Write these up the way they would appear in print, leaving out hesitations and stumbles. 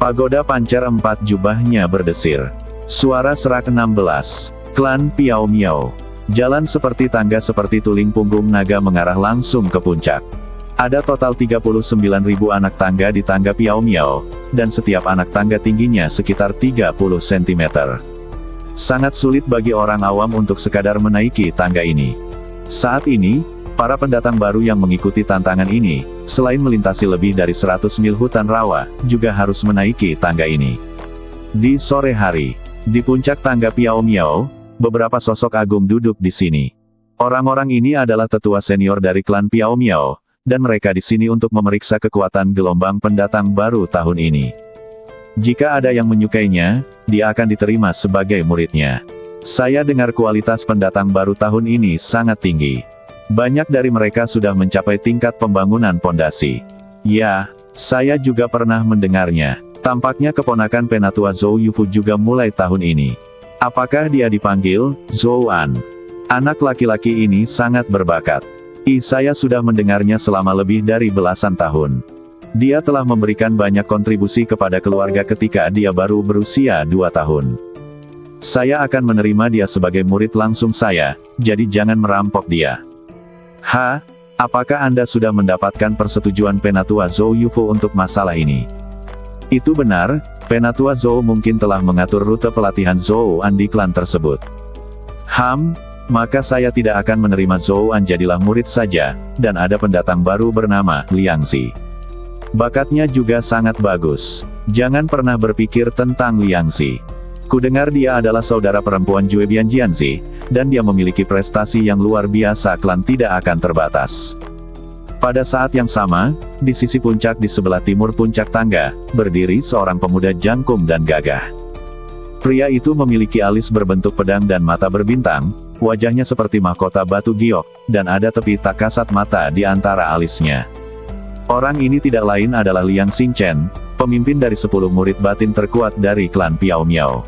Pagoda pancer 4 jubahnya berdesir. Suara serak 16. Klan Piao Miao. Jalan seperti tangga seperti tuling punggung naga mengarah langsung ke puncak. Ada total 39.000 anak tangga di tangga Piao Miao, dan setiap anak tangga tingginya sekitar 30 cm. Sangat sulit bagi orang awam untuk sekadar menaiki tangga ini. Saat ini, para pendatang baru yang mengikuti tantangan ini, selain melintasi lebih dari 100 mil hutan rawa, juga harus menaiki tangga ini. Di sore hari, di puncak tangga Piao Miao, beberapa sosok agung duduk di sini. Orang-orang ini adalah tetua senior dari klan Piao Miao, dan mereka di sini untuk memeriksa kekuatan gelombang pendatang baru tahun ini. Jika ada yang menyukainya, dia akan diterima sebagai muridnya. Saya dengar kualitas pendatang baru tahun ini sangat tinggi. Banyak dari mereka sudah mencapai tingkat pembangunan pondasi. Ya, saya juga pernah mendengarnya. Tampaknya keponakan penatua Zhou Yufu juga mulai tahun ini. Apakah dia dipanggil Zhou An? Anak laki-laki ini sangat berbakat. Saya sudah mendengarnya selama lebih dari belasan tahun. Dia telah memberikan banyak kontribusi kepada keluarga ketika dia baru berusia 2 tahun. Saya akan menerima dia sebagai murid langsung saya, jadi jangan merampok dia. Apakah Anda sudah mendapatkan persetujuan penatua Zhou Yufu untuk masalah ini? Itu benar, penatua Zhou mungkin telah mengatur rute pelatihan Zhou An di klan tersebut. Maka saya tidak akan menerima Zhou An jadilah murid saja, dan ada pendatang baru bernama Liangzi. Bakatnya juga sangat bagus. Jangan pernah berpikir tentang Liangzi. Kudengar dia adalah saudara perempuan Jue Bianjianzi, dan dia memiliki prestasi yang luar biasa. Klan tidak akan terbatas. Pada saat yang sama, di sisi puncak di sebelah timur puncak tangga, berdiri seorang pemuda jangkung dan gagah. Pria itu memiliki alis berbentuk pedang dan mata berbintang, wajahnya seperti mahkota batu giok, dan ada tepi tak kasat mata di antara alisnya. Orang ini tidak lain adalah Liang Xingchen, pemimpin dari 10 murid batin terkuat dari klan Piao Miao.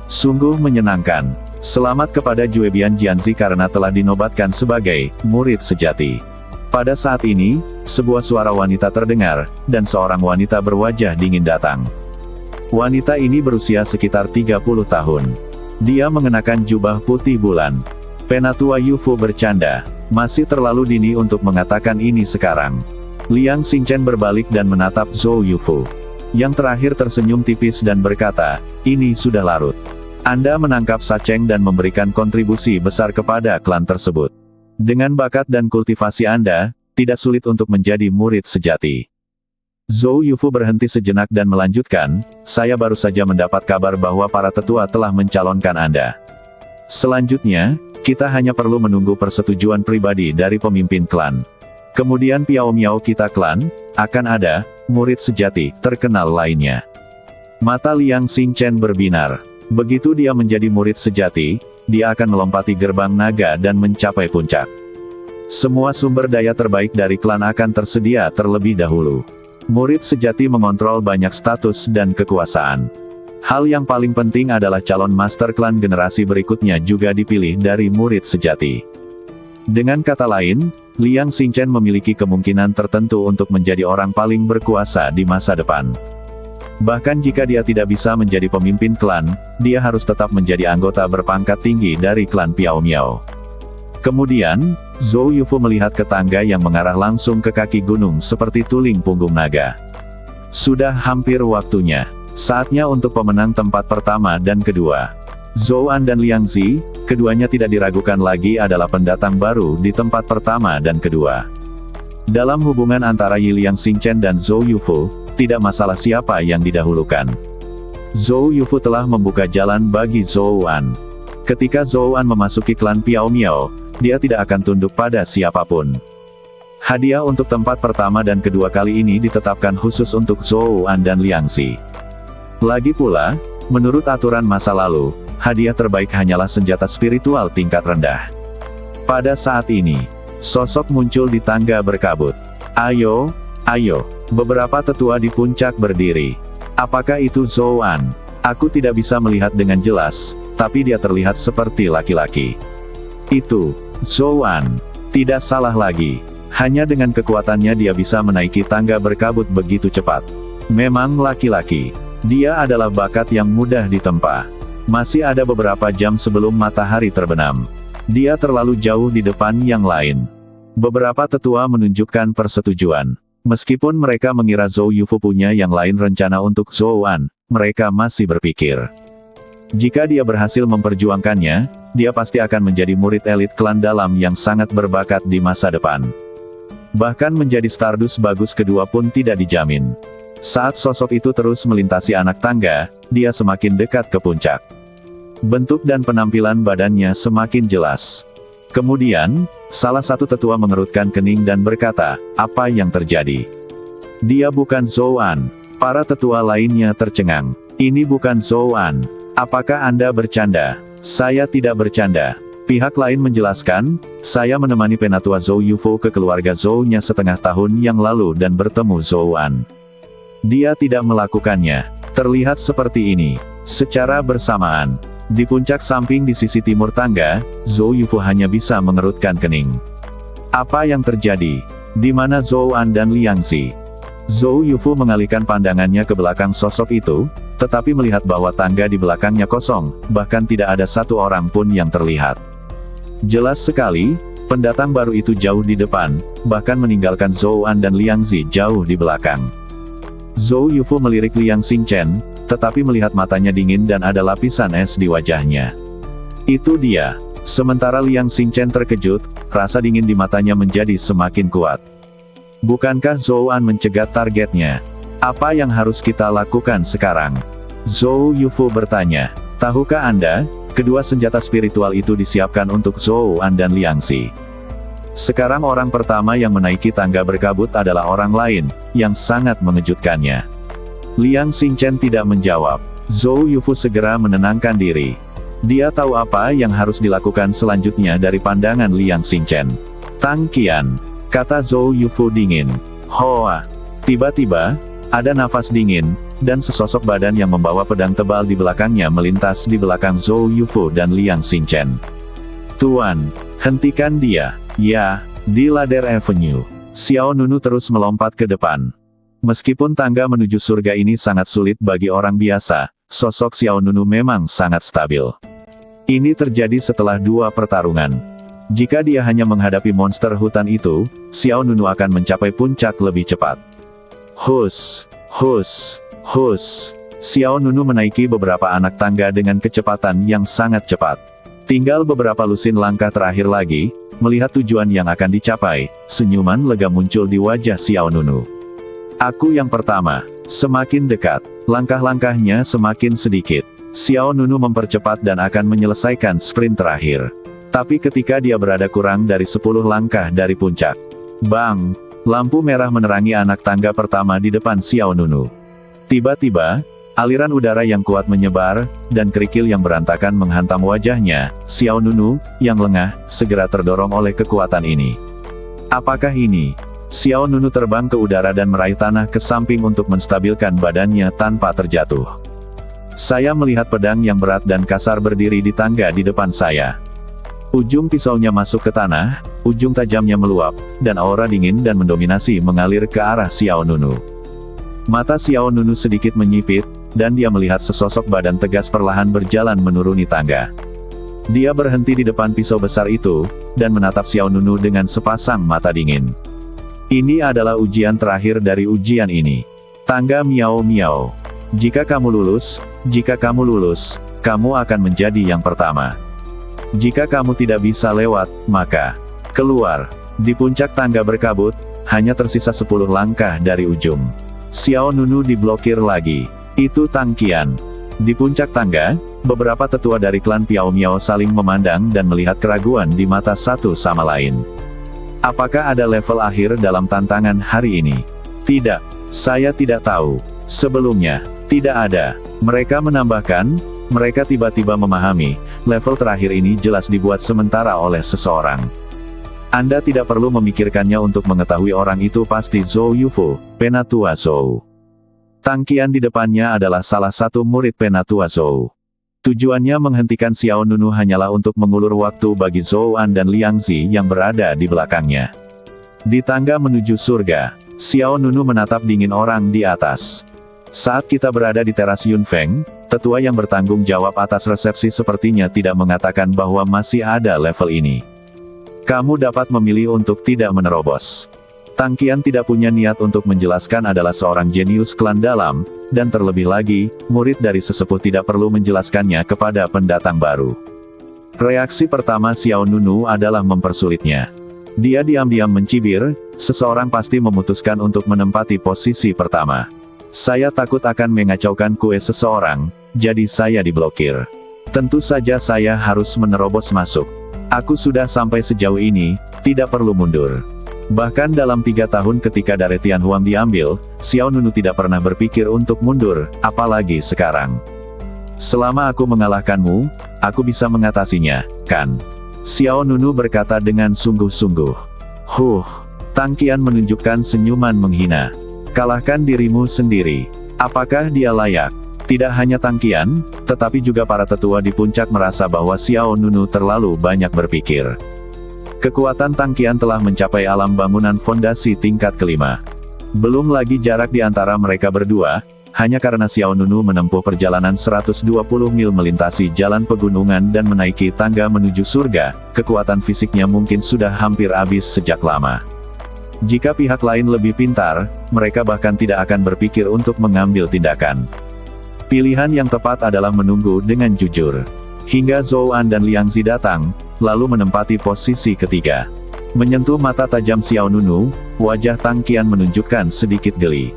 Sungguh menyenangkan. Selamat kepada Jue Bianjianzi karena telah dinobatkan sebagai murid sejati. Pada saat ini, sebuah suara wanita terdengar, dan seorang wanita berwajah dingin datang. Wanita ini berusia sekitar 30 tahun. Dia mengenakan jubah putih bulan. Penatua Yufu bercanda, masih terlalu dini untuk mengatakan ini sekarang. Liang Xingchen berbalik dan menatap Zhou Yufu. Yang terakhir tersenyum tipis dan berkata, ini sudah larut. Anda menangkap Sacheng dan memberikan kontribusi besar kepada klan tersebut. Dengan bakat dan kultivasi Anda, tidak sulit untuk menjadi murid sejati. Zhou Yufu berhenti sejenak dan melanjutkan, saya baru saja mendapat kabar bahwa para tetua telah mencalonkan Anda. Selanjutnya, kita hanya perlu menunggu persetujuan pribadi dari pemimpin klan. Kemudian Piao Miao kita klan, akan ada, murid sejati, terkenal lainnya. Mata Liang Xingchen berbinar. Begitu dia menjadi murid sejati, dia akan melompati gerbang naga dan mencapai puncak. Semua sumber daya terbaik dari klan akan tersedia terlebih dahulu. Murid sejati mengontrol banyak status dan kekuasaan. Hal yang paling penting adalah calon master klan generasi berikutnya juga dipilih dari murid sejati. Dengan kata lain, Liang Xingchen memiliki kemungkinan tertentu untuk menjadi orang paling berkuasa di masa depan. Bahkan jika dia tidak bisa menjadi pemimpin klan, dia harus tetap menjadi anggota berpangkat tinggi dari klan Piao Miao. Kemudian, Zhou Yufu melihat ke tangga yang mengarah langsung ke kaki gunung seperti tuling punggung naga. Sudah hampir waktunya. Saatnya untuk pemenang tempat pertama dan kedua. Zhou An dan Liangzi, keduanya tidak diragukan lagi adalah pendatang baru di tempat pertama dan kedua. Dalam hubungan antara Yi Liang Xingchen dan Zhou Yufu, tidak masalah siapa yang didahulukan. Zhou Yufu telah membuka jalan bagi Zhou An. Ketika Zhou An memasuki klan Piao Miao, dia tidak akan tunduk pada siapapun. Hadiah untuk tempat pertama dan kedua kali ini ditetapkan khusus untuk Zhou An dan Liangzi. Lagi pula, menurut aturan masa lalu, hadiah terbaik hanyalah senjata spiritual tingkat rendah. Pada saat ini, sosok muncul di tangga berkabut. Ayo, beberapa tetua di puncak berdiri. Apakah itu Zhou An? Aku tidak bisa melihat dengan jelas, tapi dia terlihat seperti laki-laki. Itu Zhou An. Tidak salah lagi. Hanya dengan kekuatannya dia bisa menaiki tangga berkabut begitu cepat. Memang laki-laki. Dia adalah bakat yang mudah ditempa. Masih ada beberapa jam sebelum matahari terbenam. Dia terlalu jauh di depan yang lain. Beberapa tetua menunjukkan persetujuan. Meskipun mereka mengira Zhou Yufu punya yang lain rencana untuk Zhou An, mereka masih berpikir, jika dia berhasil memperjuangkannya, dia pasti akan menjadi murid elit klan dalam yang sangat berbakat di masa depan. Bahkan menjadi Stardust bagus kedua pun tidak dijamin. Saat sosok itu terus melintasi anak tangga, dia semakin dekat ke puncak. Bentuk dan penampilan badannya semakin jelas. Kemudian, salah satu tetua mengerutkan kening dan berkata, "Apa yang terjadi? Dia bukan Zhou An." Para tetua lainnya tercengang. "Ini bukan Zhou An. Apakah Anda bercanda?" "Saya tidak bercanda." Pihak lain menjelaskan, "Saya menemani penatua Zhou Yufu ke keluarga Zhou-nya setengah tahun yang lalu dan bertemu Zhou An. Dia tidak melakukannya. Terlihat seperti ini." Secara bersamaan, di puncak samping di sisi timur tangga, Zhou Yufu hanya bisa mengerutkan kening. Apa yang terjadi? Di mana Zhou An dan Liang Xi? Zhou Yufu mengalihkan pandangannya ke belakang sosok itu, tetapi melihat bahwa tangga di belakangnya kosong, bahkan tidak ada satu orang pun yang terlihat. Jelas sekali, pendatang baru itu jauh di depan, bahkan meninggalkan Zhou An dan Liang Xi jauh di belakang. Zhou Yufu melirik Liang Xingchen, tetapi melihat matanya dingin dan ada lapisan es di wajahnya. Itu dia. Sementara Liang Xingchen terkejut, rasa dingin di matanya menjadi semakin kuat. Bukankah Zhou An mencegat targetnya? Apa yang harus kita lakukan sekarang? Zhou Yufu bertanya. Tahukah Anda, kedua senjata spiritual itu disiapkan untuk Zhou An dan Liang Xi. Sekarang orang pertama yang menaiki tangga berkabut adalah orang lain, yang sangat mengejutkannya. Liang Xingchen tidak menjawab. Zhou Yufu segera menenangkan diri. Dia tahu apa yang harus dilakukan selanjutnya dari pandangan Liang Xingchen. "Tang Qian," kata Zhou Yufu dingin. "Hoa." Tiba-tiba, ada nafas dingin, dan sesosok badan yang membawa pedang tebal di belakangnya melintas di belakang Zhou Yufu dan Liang Xingchen. "Tuan, hentikan dia." "Ya." Di Ladder Avenue, Xiao Nunu terus melompat ke depan. Meskipun tangga menuju surga ini sangat sulit bagi orang biasa, sosok Xiao Nunu memang sangat stabil. Ini terjadi setelah 2 pertarungan. Jika dia hanya menghadapi monster hutan itu, Xiao Nunu akan mencapai puncak lebih cepat. Hus, hus, hus. Xiao Nunu menaiki beberapa anak tangga dengan kecepatan yang sangat cepat. Tinggal beberapa lusin langkah terakhir lagi, melihat tujuan yang akan dicapai, senyuman lega muncul di wajah Xiao Nunu. "Aku yang pertama." Semakin dekat, langkah-langkahnya semakin sedikit. Xiao Nunu mempercepat dan akan menyelesaikan sprint terakhir. Tapi ketika dia berada kurang dari 10 langkah dari puncak, bang! Lampu merah menerangi anak tangga pertama di depan Xiao Nunu. Tiba-tiba, aliran udara yang kuat menyebar, dan kerikil yang berantakan menghantam wajahnya. Xiao Nunu, yang lengah, segera terdorong oleh kekuatan ini. Apakah ini? Xiao Nunu terbang ke udara dan meraih tanah ke samping untuk menstabilkan badannya tanpa terjatuh. "Saya melihat pedang yang berat dan kasar berdiri di tangga di depan saya." Ujung pisaunya masuk ke tanah, ujung tajamnya meluap, dan aura dingin dan mendominasi mengalir ke arah Xiao Nunu. Mata Xiao Nunu sedikit menyipit, dan dia melihat sesosok badan tegas perlahan berjalan menuruni tangga. Dia berhenti di depan pisau besar itu, dan menatap Xiao Nunu dengan sepasang mata dingin. "Ini adalah ujian terakhir dari ujian ini. Tangga Miao Miao. Jika kamu lulus, kamu akan menjadi yang pertama. Jika kamu tidak bisa lewat, maka keluar." Di puncak tangga berkabut, hanya tersisa 10 langkah dari ujung. Xiao Nunu diblokir lagi. Itu Tang Qian. Di puncak tangga, beberapa tetua dari klan Piao Miao saling memandang dan melihat keraguan di mata satu sama lain. Apakah ada level akhir dalam tantangan hari ini? Tidak. Saya tidak tahu. Sebelumnya, tidak ada. Mereka menambahkan, mereka tiba-tiba memahami, level terakhir ini jelas dibuat sementara oleh seseorang. Anda tidak perlu memikirkannya untuk mengetahui orang itu pasti Zhou Yufu, Penatua Zhou. Tang Qian di depannya adalah salah satu murid Penatua Zhou. Tujuannya menghentikan Xiao Nunu hanyalah untuk mengulur waktu bagi Zhou An dan Liang Xi yang berada di belakangnya. Di tangga menuju surga, Xiao Nunu menatap dingin orang di atas. Saat kita berada di teras Yunfeng, tetua yang bertanggung jawab atas resepsi sepertinya tidak mengatakan bahwa masih ada level ini. Kamu dapat memilih untuk tidak menerobos. Tang Qian tidak punya niat untuk menjelaskan adalah seorang jenius klan dalam, dan terlebih lagi, murid dari sesepuh tidak perlu menjelaskannya kepada pendatang baru. Reaksi pertama Xiao Nunu adalah mempersulitnya. Dia diam-diam mencibir, seseorang pasti memutuskan untuk menempati posisi pertama. Saya takut akan mengacaukan kue seseorang, jadi saya diblokir. Tentu saja saya harus menerobos masuk. Aku sudah sampai sejauh ini, tidak perlu mundur. Bahkan dalam 3 tahun ketika dari Tianhuang diambil, Xiao Nunu tidak pernah berpikir untuk mundur, apalagi sekarang. Selama aku mengalahkanmu, aku bisa mengatasinya, kan? Xiao Nunu berkata dengan sungguh-sungguh. Tang Qian menunjukkan senyuman menghina. Kalahkan dirimu sendiri. Apakah dia layak? Tidak hanya Tang Qian, tetapi juga para tetua di puncak merasa bahwa Xiao Nunu terlalu banyak berpikir. Kekuatan Tang Qian telah mencapai alam bangunan fondasi tingkat kelima. Belum lagi jarak di antara mereka berdua, hanya karena Xiao Nunu menempuh perjalanan 120 mil melintasi jalan pegunungan dan menaiki tangga menuju surga, kekuatan fisiknya mungkin sudah hampir habis sejak lama. Jika pihak lain lebih pintar, mereka bahkan tidak akan berpikir untuk mengambil tindakan. Pilihan yang tepat adalah menunggu dengan jujur. Hingga Zhou An dan Liang Zi datang, lalu menempati posisi ketiga. Menyentuh mata tajam Xiao Nunu, wajah Tang Qian menunjukkan sedikit geli.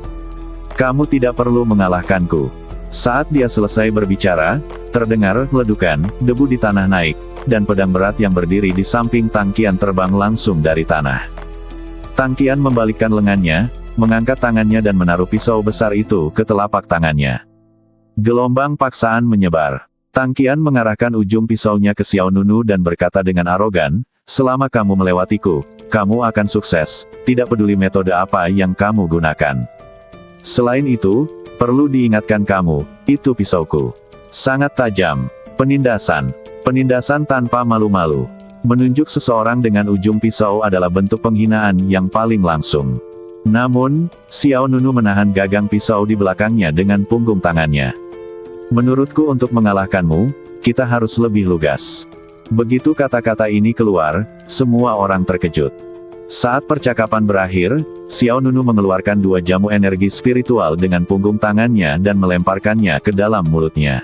Kamu tidak perlu mengalahkanku. Saat dia selesai berbicara, terdengar ledukan, debu di tanah naik, dan pedang berat yang berdiri di samping Tang Qian terbang langsung dari tanah. Tang Qian membalikkan lengannya, mengangkat tangannya dan menaruh pisau besar itu ke telapak tangannya. Gelombang paksaan menyebar. Tang Qian mengarahkan ujung pisaunya ke Xiao Nunu dan berkata dengan arogan, selama kamu melewatiku, kamu akan sukses, tidak peduli metode apa yang kamu gunakan. Selain itu, perlu diingatkan kamu, itu pisauku. Sangat tajam. Penindasan tanpa malu-malu. Menunjuk seseorang dengan ujung pisau adalah bentuk penghinaan yang paling langsung. Namun, Xiao Nunu menahan gagang pisau di belakangnya dengan punggung tangannya. Menurutku untuk mengalahkanmu, kita harus lebih lugas. Begitu kata-kata ini keluar, semua orang terkejut. Saat percakapan berakhir, Xiao Nunu mengeluarkan 2 jamu energi spiritual dengan punggung tangannya dan melemparkannya ke dalam mulutnya.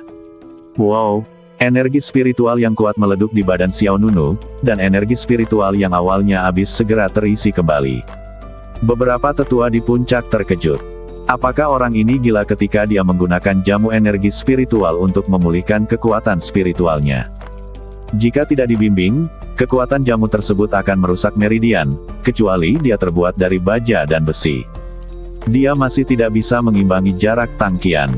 Wow! Energi spiritual yang kuat meleduk di badan Xiao Nunu, dan energi spiritual yang awalnya habis segera terisi kembali. Beberapa tetua di puncak terkejut. Apakah orang ini gila ketika dia menggunakan jamu energi spiritual untuk memulihkan kekuatan spiritualnya? Jika tidak dibimbing, kekuatan jamu tersebut akan merusak meridian, kecuali dia terbuat dari baja dan besi. Dia masih tidak bisa mengimbangi jarak Tang Qian.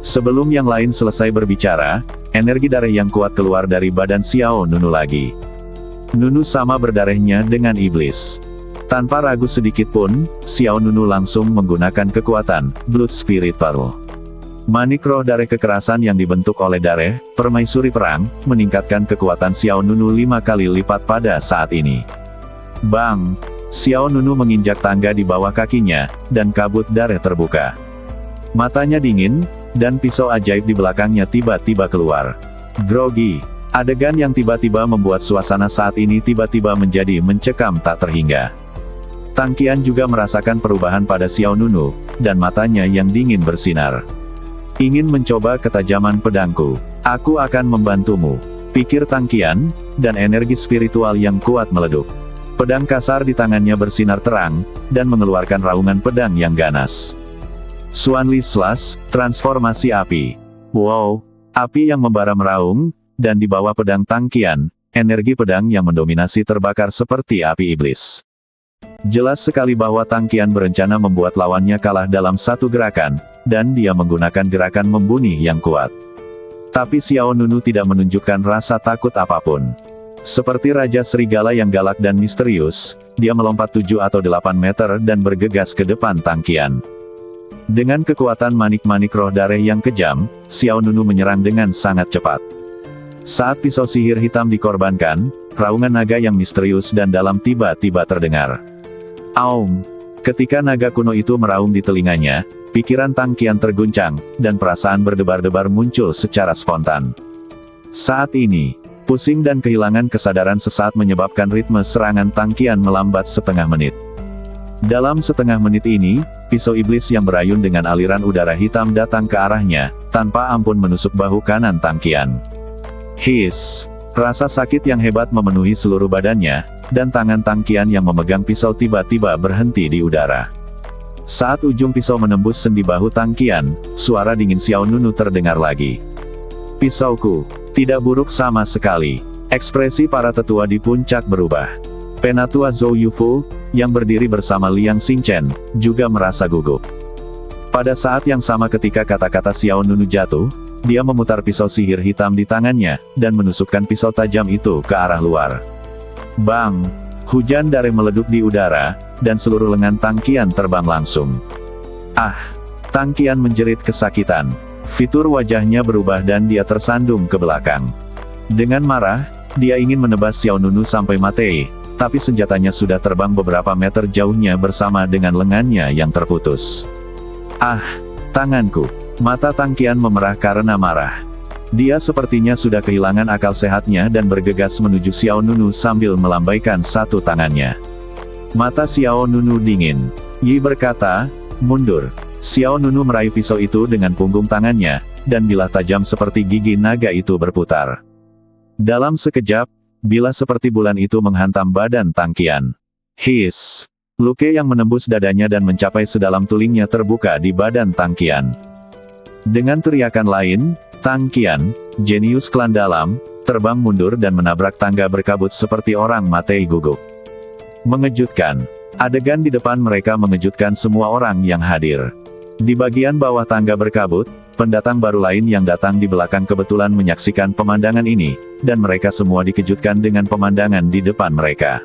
Sebelum yang lain selesai berbicara, energi darah yang kuat keluar dari badan Xiao Nunu lagi. Nunu sama berdarahnya dengan iblis. Tanpa ragu sedikit pun, Xiao Nunu langsung menggunakan kekuatan Blood Spirit Pearl. Manik roh darah kekerasan yang dibentuk oleh darah permaisuri perang, meningkatkan kekuatan Xiao Nunu 5 kali lipat pada saat ini. Bang! Xiao Nunu menginjak tangga di bawah kakinya, dan kabut darah terbuka. Matanya dingin, dan pisau ajaib di belakangnya tiba-tiba keluar. Grogi. Adegan yang tiba-tiba membuat suasana saat ini tiba-tiba menjadi mencekam tak terhingga. Tang Qian juga merasakan perubahan pada Xiao Nunu, dan matanya yang dingin bersinar. Ingin mencoba ketajaman pedangku. Aku akan membantumu, pikir Tang Qian, dan energi spiritual yang kuat meleduk. Pedang kasar di tangannya bersinar terang, dan mengeluarkan raungan pedang yang ganas. Xuanli Slash, transformasi api. Wow! Api yang membara meraung, dan di bawah pedang Tang Qian, energi pedang yang mendominasi terbakar seperti api iblis. Jelas sekali bahwa Tang Qian berencana membuat lawannya kalah dalam satu gerakan, dan dia menggunakan gerakan membunuh yang kuat. Tapi Xiao Nunu tidak menunjukkan rasa takut apapun. Seperti Raja Serigala yang galak dan misterius, dia melompat 7 atau 8 meter dan bergegas ke depan Tang Qian. Dengan kekuatan manik-manik roh darah yang kejam, Xiao Nunu menyerang dengan sangat cepat. Saat pisau sihir hitam dikorbankan, raungan naga yang misterius dan dalam tiba-tiba terdengar. Aum! Ketika naga kuno itu meraung di telinganya, Pikiran Tang Qian terguncang, dan perasaan berdebar-debar muncul secara spontan. Saat ini, pusing dan kehilangan kesadaran sesaat menyebabkan ritme serangan Tang Qian melambat setengah menit. Dalam setengah menit ini, pisau iblis yang berayun dengan aliran udara hitam datang ke arahnya, tanpa ampun menusuk bahu kanan Tang Qian. Hiss! Rasa sakit yang hebat memenuhi seluruh badannya, dan tangan Tang Qian yang memegang pisau tiba-tiba berhenti di udara. Saat ujung pisau menembus sendi bahu Tang Qian, suara dingin Xiao Nunu terdengar lagi. "Pisauku, tidak buruk sama sekali." Ekspresi para tetua di puncak berubah. Penatua Zhou Yufu, yang berdiri bersama Liang Xingchen, juga merasa gugup. Pada saat yang sama ketika kata-kata Xiao Nunu jatuh, dia memutar pisau sihir hitam di tangannya, dan menusukkan pisau tajam itu ke arah luar. Bang! Hujan dare meleduk di udara, dan seluruh lengan Tang Qian terbang langsung. Ah! Tang Qian menjerit kesakitan. Fitur wajahnya berubah dan dia tersandung ke belakang. Dengan marah, dia ingin menebas Xiao Nunu sampai mati, tapi senjatanya sudah terbang beberapa meter jauhnya bersama dengan lengannya yang terputus. Ah! Tanganku! Mata Tang Qian memerah karena marah. Dia sepertinya sudah kehilangan akal sehatnya dan bergegas menuju Xiao Nunu sambil melambaikan satu tangannya. Mata Xiao Nunu dingin. Yi berkata, "Mundur." Xiao Nunu meraih pisau itu dengan punggung tangannya, dan bilah tajam seperti gigi naga itu berputar. Dalam sekejap, bilah seperti bulan itu menghantam badan Tang Qian. Hiss! Luka yang menembus dadanya dan mencapai sedalam tulingnya terbuka di badan Tang Qian. Dengan teriakan lain, Tang Qian, jenius klan dalam, terbang mundur dan menabrak tangga berkabut seperti orang mati gugup. Mengejutkan. Adegan di depan mereka mengejutkan semua orang yang hadir. Di bagian bawah tangga berkabut, pendatang baru lain yang datang di belakang kebetulan menyaksikan pemandangan ini, dan mereka semua dikejutkan dengan pemandangan di depan mereka.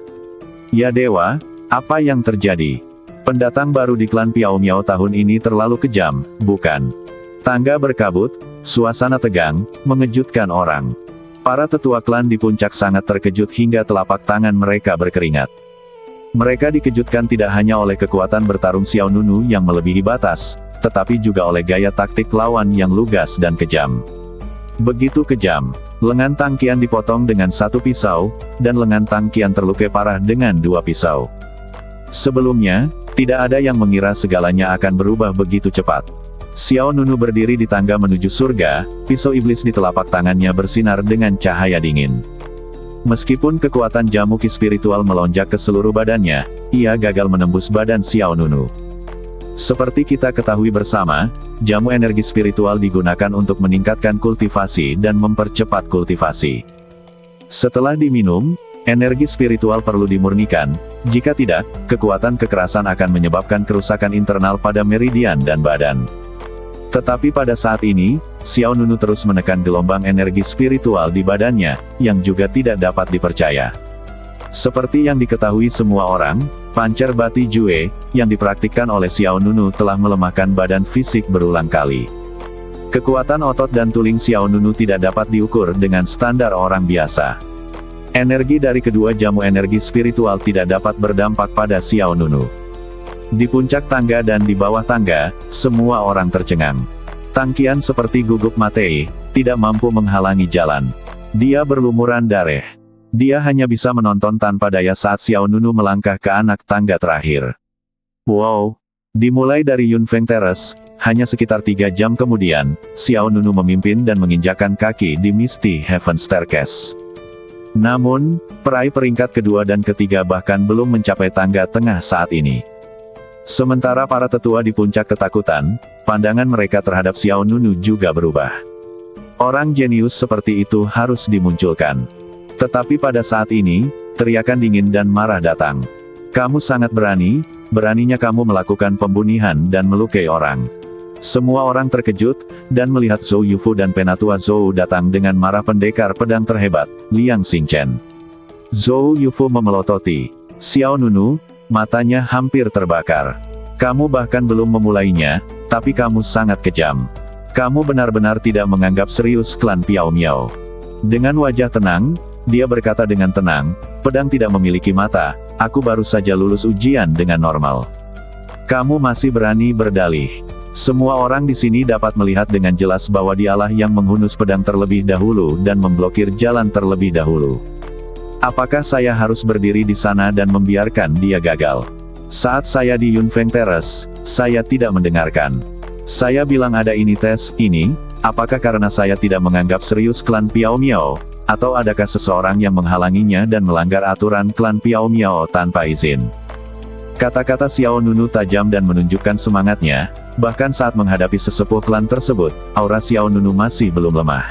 Ya dewa, apa yang terjadi? Pendatang baru di klan Piao Miao tahun ini terlalu kejam, bukan? Tangga berkabut, suasana tegang, mengejutkan orang. Para tetua klan di puncak sangat terkejut hingga telapak tangan mereka berkeringat. Mereka dikejutkan tidak hanya oleh kekuatan bertarung Xiao Nunu yang melebihi batas, tetapi juga oleh gaya taktik lawan yang lugas dan kejam. Begitu kejam, lengan Tang Qian dipotong dengan satu pisau, dan lengan Tang Qian terluka parah dengan dua pisau. Sebelumnya, tidak ada yang mengira segalanya akan berubah begitu cepat. Xiao Nunu berdiri di tangga menuju surga, pisau iblis di telapak tangannya bersinar dengan cahaya dingin. Meskipun kekuatan jamu ki spiritual melonjak ke seluruh badannya, ia gagal menembus badan Xiao Nunu. Seperti kita ketahui bersama, jamu energi spiritual digunakan untuk meningkatkan kultivasi dan mempercepat kultivasi. Setelah diminum, energi spiritual perlu dimurnikan, jika tidak, kekuatan kekerasan akan menyebabkan kerusakan internal pada meridian dan badan. Tetapi pada saat ini, Xiao Nunu terus menekan gelombang energi spiritual di badannya, yang juga tidak dapat dipercaya. Seperti yang diketahui semua orang, pancar bati Jue, yang dipraktikkan oleh Xiao Nunu telah melemahkan badan fisik berulang kali. Kekuatan otot dan tuling Xiao Nunu tidak dapat diukur dengan standar orang biasa. Energi dari kedua jamu energi spiritual tidak dapat berdampak pada Xiao Nunu. Di puncak tangga dan di bawah tangga, semua orang tercengang. Tang Qian seperti gugup mati, tidak mampu menghalangi jalan. Dia berlumuran darah. Dia hanya bisa menonton tanpa daya saat Xiao Nunu melangkah ke anak tangga terakhir. Wow! Dimulai dari Yunfeng Terrace, hanya sekitar 3 jam kemudian, Xiao Nunu memimpin dan menginjakan kaki di Misty Heaven Staircase. Namun, peraih peringkat kedua dan ketiga bahkan belum mencapai tangga tengah saat ini. Sementara para tetua di puncak ketakutan, pandangan mereka terhadap Xiao Nunu juga berubah. Orang jenius seperti itu harus dimunculkan. Tetapi pada saat ini, teriakan dingin dan marah datang. Kamu sangat berani, beraninya kamu melakukan pembunuhan dan melukai orang. Semua orang terkejut, dan melihat Zhou Yufu dan Penatua Zhou datang dengan marah pendekar pedang terhebat, Liang Xingchen. Zhou Yufu memelototi Xiao Nunu, matanya hampir terbakar. Kamu bahkan belum memulainya, tapi kamu sangat kejam. Kamu benar-benar tidak menganggap serius klan Piao Miao. Dengan wajah tenang, dia berkata dengan tenang, pedang tidak memiliki mata, aku baru saja lulus ujian dengan normal. Kamu masih berani berdalih. Semua orang di sini dapat melihat dengan jelas bahwa dialah yang menghunus pedang terlebih dahulu dan memblokir jalan terlebih dahulu. Apakah saya harus berdiri di sana dan membiarkan dia gagal? Saat saya di Yunfeng Terrace, saya tidak mendengarkan. Saya bilang ada ini tes, ini, apakah karena saya tidak menganggap serius klan Piao Miao, atau adakah seseorang yang menghalanginya dan melanggar aturan klan Piao Miao tanpa izin? Kata-kata Xiao Nunu tajam dan menunjukkan semangatnya, bahkan saat menghadapi sesepuh klan tersebut, aura Xiao Nunu masih belum lemah.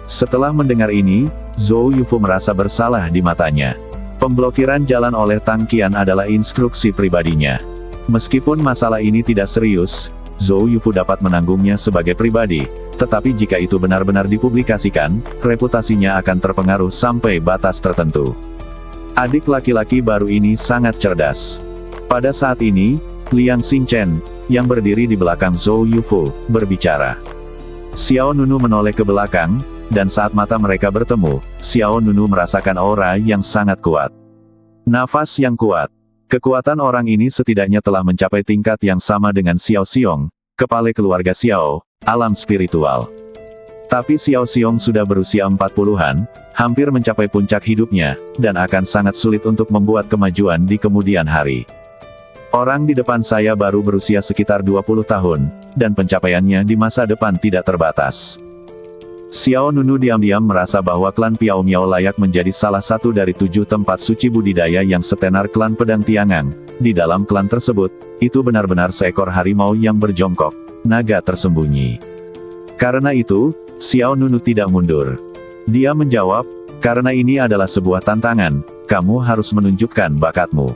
Setelah mendengar ini, Zhou Yufu merasa bersalah di matanya. Pemblokiran jalan oleh Tang Qian adalah instruksi pribadinya. Meskipun masalah ini tidak serius, Zhou Yufu dapat menanggungnya sebagai pribadi, tetapi jika itu benar-benar dipublikasikan, reputasinya akan terpengaruh sampai batas tertentu. Adik laki-laki baru ini sangat cerdas. Pada saat ini, Liang Xingchen, yang berdiri di belakang Zhou Yufu, berbicara. Xiao Nunu menoleh ke belakang, dan saat mata mereka bertemu, Xiao Nunu merasakan aura yang sangat kuat. Nafas yang kuat. Kekuatan orang ini setidaknya telah mencapai tingkat yang sama dengan Xiao Xiong, kepala keluarga Xiao, alam spiritual. Tapi Xiao Xiong sudah berusia 40-an, hampir mencapai puncak hidupnya, dan akan sangat sulit untuk membuat kemajuan di kemudian hari. Orang di depan saya baru berusia sekitar 20 tahun, dan pencapaiannya di masa depan tidak terbatas. Xiao Nunu diam-diam merasa bahwa klan Piao Miao layak menjadi salah satu dari 7 tempat suci budidaya yang setenar klan Pedang Tiangang. Di dalam klan tersebut, itu benar-benar seekor harimau yang berjongkok, naga tersembunyi. Karena itu, Xiao Nunu tidak mundur. Dia menjawab, karena ini adalah sebuah tantangan, kamu harus menunjukkan bakatmu.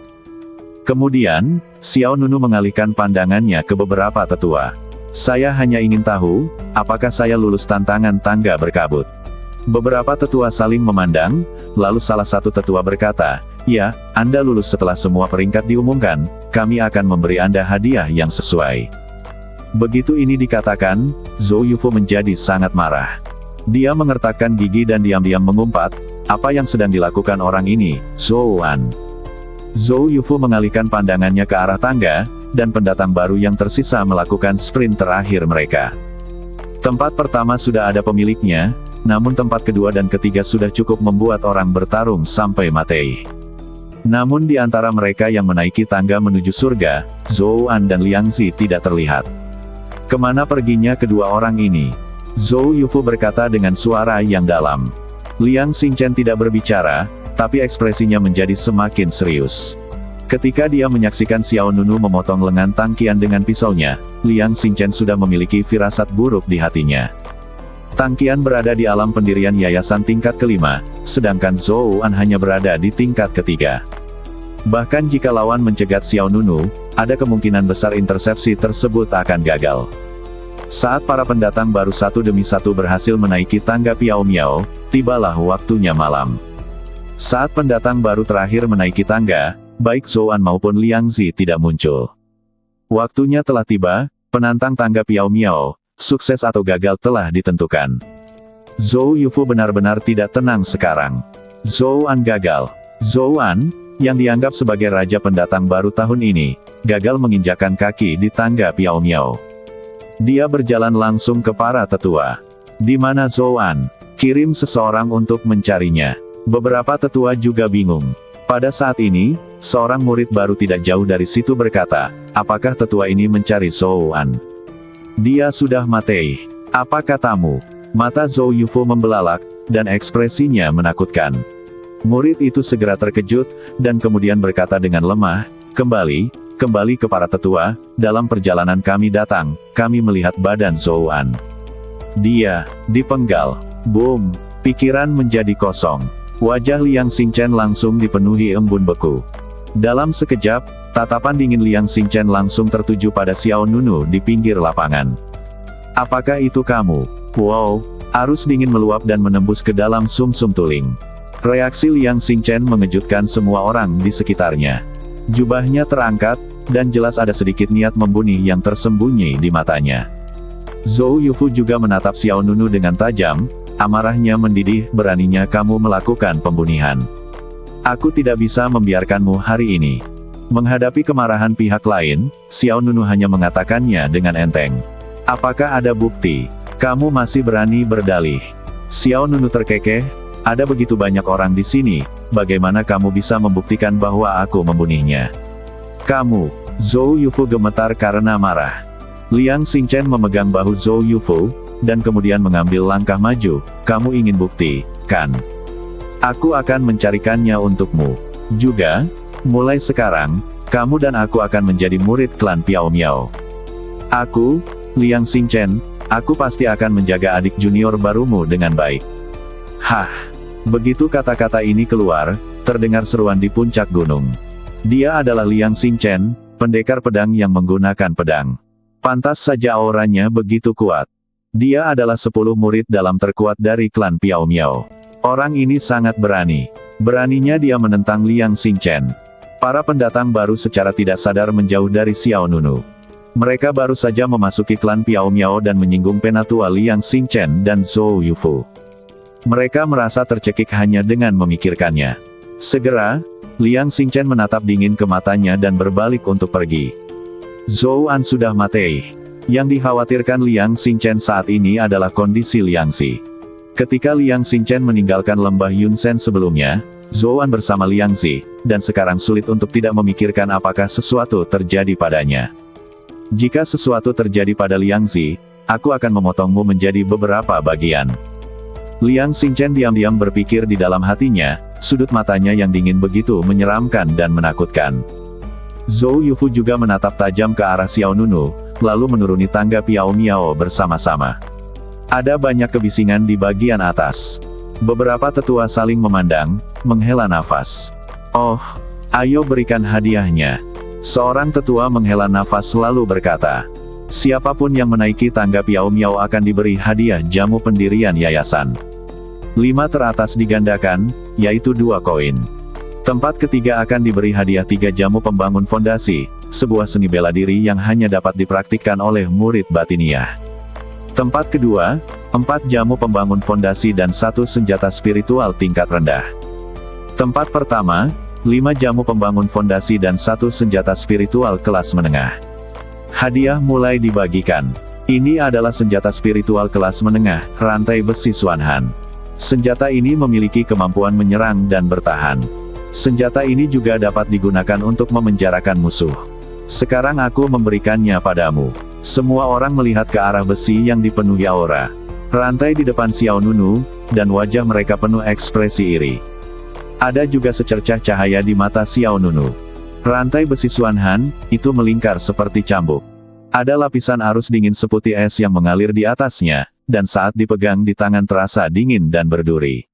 Kemudian, Xiao Nunu mengalihkan pandangannya ke beberapa tetua. Saya hanya ingin tahu, apakah saya lulus tantangan tangga berkabut. Beberapa tetua saling memandang, lalu salah satu tetua berkata, ya, Anda lulus setelah semua peringkat diumumkan, kami akan memberi Anda hadiah yang sesuai. Begitu ini dikatakan, Zhou Yufu menjadi sangat marah. Dia mengertakkan gigi dan diam-diam mengumpat, apa yang sedang dilakukan orang ini, Zhou An? Zhou Yufu mengalihkan pandangannya ke arah tangga, dan pendatang baru yang tersisa melakukan sprint terakhir mereka. Tempat pertama sudah ada pemiliknya, namun tempat kedua dan ketiga sudah cukup membuat orang bertarung sampai mati. Namun di antara mereka yang menaiki tangga menuju surga, Zhou An dan Liang Zi tidak terlihat. Kemana perginya kedua orang ini? Zhou Yufu berkata dengan suara yang dalam. Liang Xingchen tidak berbicara, tapi ekspresinya menjadi semakin serius. Ketika dia menyaksikan Xiao Nunu memotong lengan Tang Qian dengan pisaunya, Liang Xingchen sudah memiliki firasat buruk di hatinya. Tang Qian berada di alam pendirian yayasan tingkat kelima, sedangkan Zhou An hanya berada di tingkat ketiga. Bahkan jika lawan mencegat Xiao Nunu, ada kemungkinan besar intersepsi tersebut akan gagal. Saat para pendatang baru satu demi satu berhasil menaiki tangga Piao Miao, tibalah waktunya malam. Saat pendatang baru terakhir menaiki tangga, baik Zhou An maupun Liang Zi tidak muncul. Waktunya telah tiba, penantang tangga Piao Miao, sukses atau gagal telah ditentukan. Zhou Yufu benar-benar tidak tenang sekarang. Zhou An gagal. Zhou An, yang dianggap sebagai raja pendatang baru tahun ini, gagal menginjakkan kaki di tangga Piao Miao. Dia berjalan langsung ke para tetua. Di mana Zhou An? Kirim seseorang untuk mencarinya. Beberapa tetua juga bingung. Pada saat ini, seorang murid baru tidak jauh dari situ berkata, apakah tetua ini mencari Zhou An? Dia sudah mati. Apa katamu? Mata Zhou Yufu membelalak, dan ekspresinya menakutkan. Murid itu segera terkejut, dan kemudian berkata dengan lemah, kembali ke para tetua, dalam perjalanan kami datang, kami melihat badan Zhou An. Dia dipenggal. Boom! Pikiran menjadi kosong. Wajah Liang Xingchen langsung dipenuhi embun beku. Dalam sekejap, tatapan dingin Liang Xingchen langsung tertuju pada Xiao Nunu di pinggir lapangan. Apakah itu kamu? Wow! Arus dingin meluap dan menembus ke dalam sumsum tulang. Reaksi Liang Xingchen mengejutkan semua orang di sekitarnya. Jubahnya terangkat, dan jelas ada sedikit niat membunuh yang tersembunyi di matanya. Zhou Yufu juga menatap Xiao Nunu dengan tajam. Amarahnya mendidih, beraninya kamu melakukan pembunuhan. Aku tidak bisa membiarkanmu hari ini. Menghadapi kemarahan pihak lain, Xiao Nunu hanya mengatakannya dengan enteng. Apakah ada bukti? Kamu masih berani berdalih? Xiao Nunu terkekeh, ada begitu banyak orang di sini, bagaimana kamu bisa membuktikan bahwa aku membunuhnya? Kamu, Zhou Yufu gemetar karena marah. Liang Xingchen memegang bahu Zhou Yufu, dan kemudian mengambil langkah maju. Kamu ingin bukti, kan? Aku akan mencarikannya untukmu. Juga, mulai sekarang, kamu dan aku akan menjadi murid klan Piao Miao. Aku, Liang Xingchen, aku pasti akan menjaga adik junior barumu dengan baik. Hah! Begitu kata-kata ini keluar, terdengar seruan di puncak gunung. Dia adalah Liang Xingchen, pendekar pedang yang menggunakan pedang. Pantas saja auranya begitu kuat. Dia adalah 10 murid dalam terkuat dari klan Piao Miao. Orang ini sangat berani. Beraninya dia menentang Liang Xingchen. Para pendatang baru secara tidak sadar menjauh dari Xiao Nunu. Mereka baru saja memasuki klan Piao Miao dan menyinggung penatua Liang Xingchen dan Zhou Yufu. Mereka merasa tercekik hanya dengan memikirkannya. Segera, Liang Xingchen menatap dingin ke matanya dan berbalik untuk pergi. Zhou An sudah mati. Yang dikhawatirkan Liang Xingchen saat ini adalah kondisi Liang Xi. Ketika Liang Xingchen meninggalkan lembah Yunsen sebelumnya, Zhou An bersama Liang Xi, dan sekarang sulit untuk tidak memikirkan apakah sesuatu terjadi padanya. Jika sesuatu terjadi pada Liang Xi, aku akan memotongmu menjadi beberapa bagian. Liang Xingchen diam-diam berpikir di dalam hatinya, sudut matanya yang dingin begitu menyeramkan dan menakutkan. Zhou Yufu juga menatap tajam ke arah Xiao Nunu, lalu menuruni tangga Piao Miao bersama-sama. Ada banyak kebisingan di bagian atas. Beberapa tetua saling memandang, menghela nafas. Oh, ayo berikan hadiahnya. Seorang tetua menghela nafas lalu berkata, siapapun yang menaiki tangga Piao Miao akan diberi hadiah jamu pendirian yayasan. 5 teratas digandakan, yaitu 2 koin. Tempat ketiga akan diberi hadiah 3 jamu pembangun fondasi, sebuah seni bela diri yang hanya dapat dipraktikkan oleh murid batiniah. Tempat kedua, 4 jamu pembangun fondasi dan 1 senjata spiritual tingkat rendah. Tempat pertama, 5 jamu pembangun fondasi dan 1 senjata spiritual kelas menengah. Hadiah mulai dibagikan. Ini adalah senjata spiritual kelas menengah, rantai besi Xuanhan. Senjata ini memiliki kemampuan menyerang dan bertahan. Senjata ini juga dapat digunakan untuk memenjarakan musuh. Sekarang aku memberikannya padamu. Semua orang melihat ke arah besi yang dipenuhi aura. Rantai di depan Xiao Nunu, dan wajah mereka penuh ekspresi iri. Ada juga secercah cahaya di mata Xiao Nunu. Rantai besi Xuanhan, itu melingkar seperti cambuk. Ada lapisan arus dingin seputih es yang mengalir di atasnya, dan saat dipegang di tangan terasa dingin dan berduri.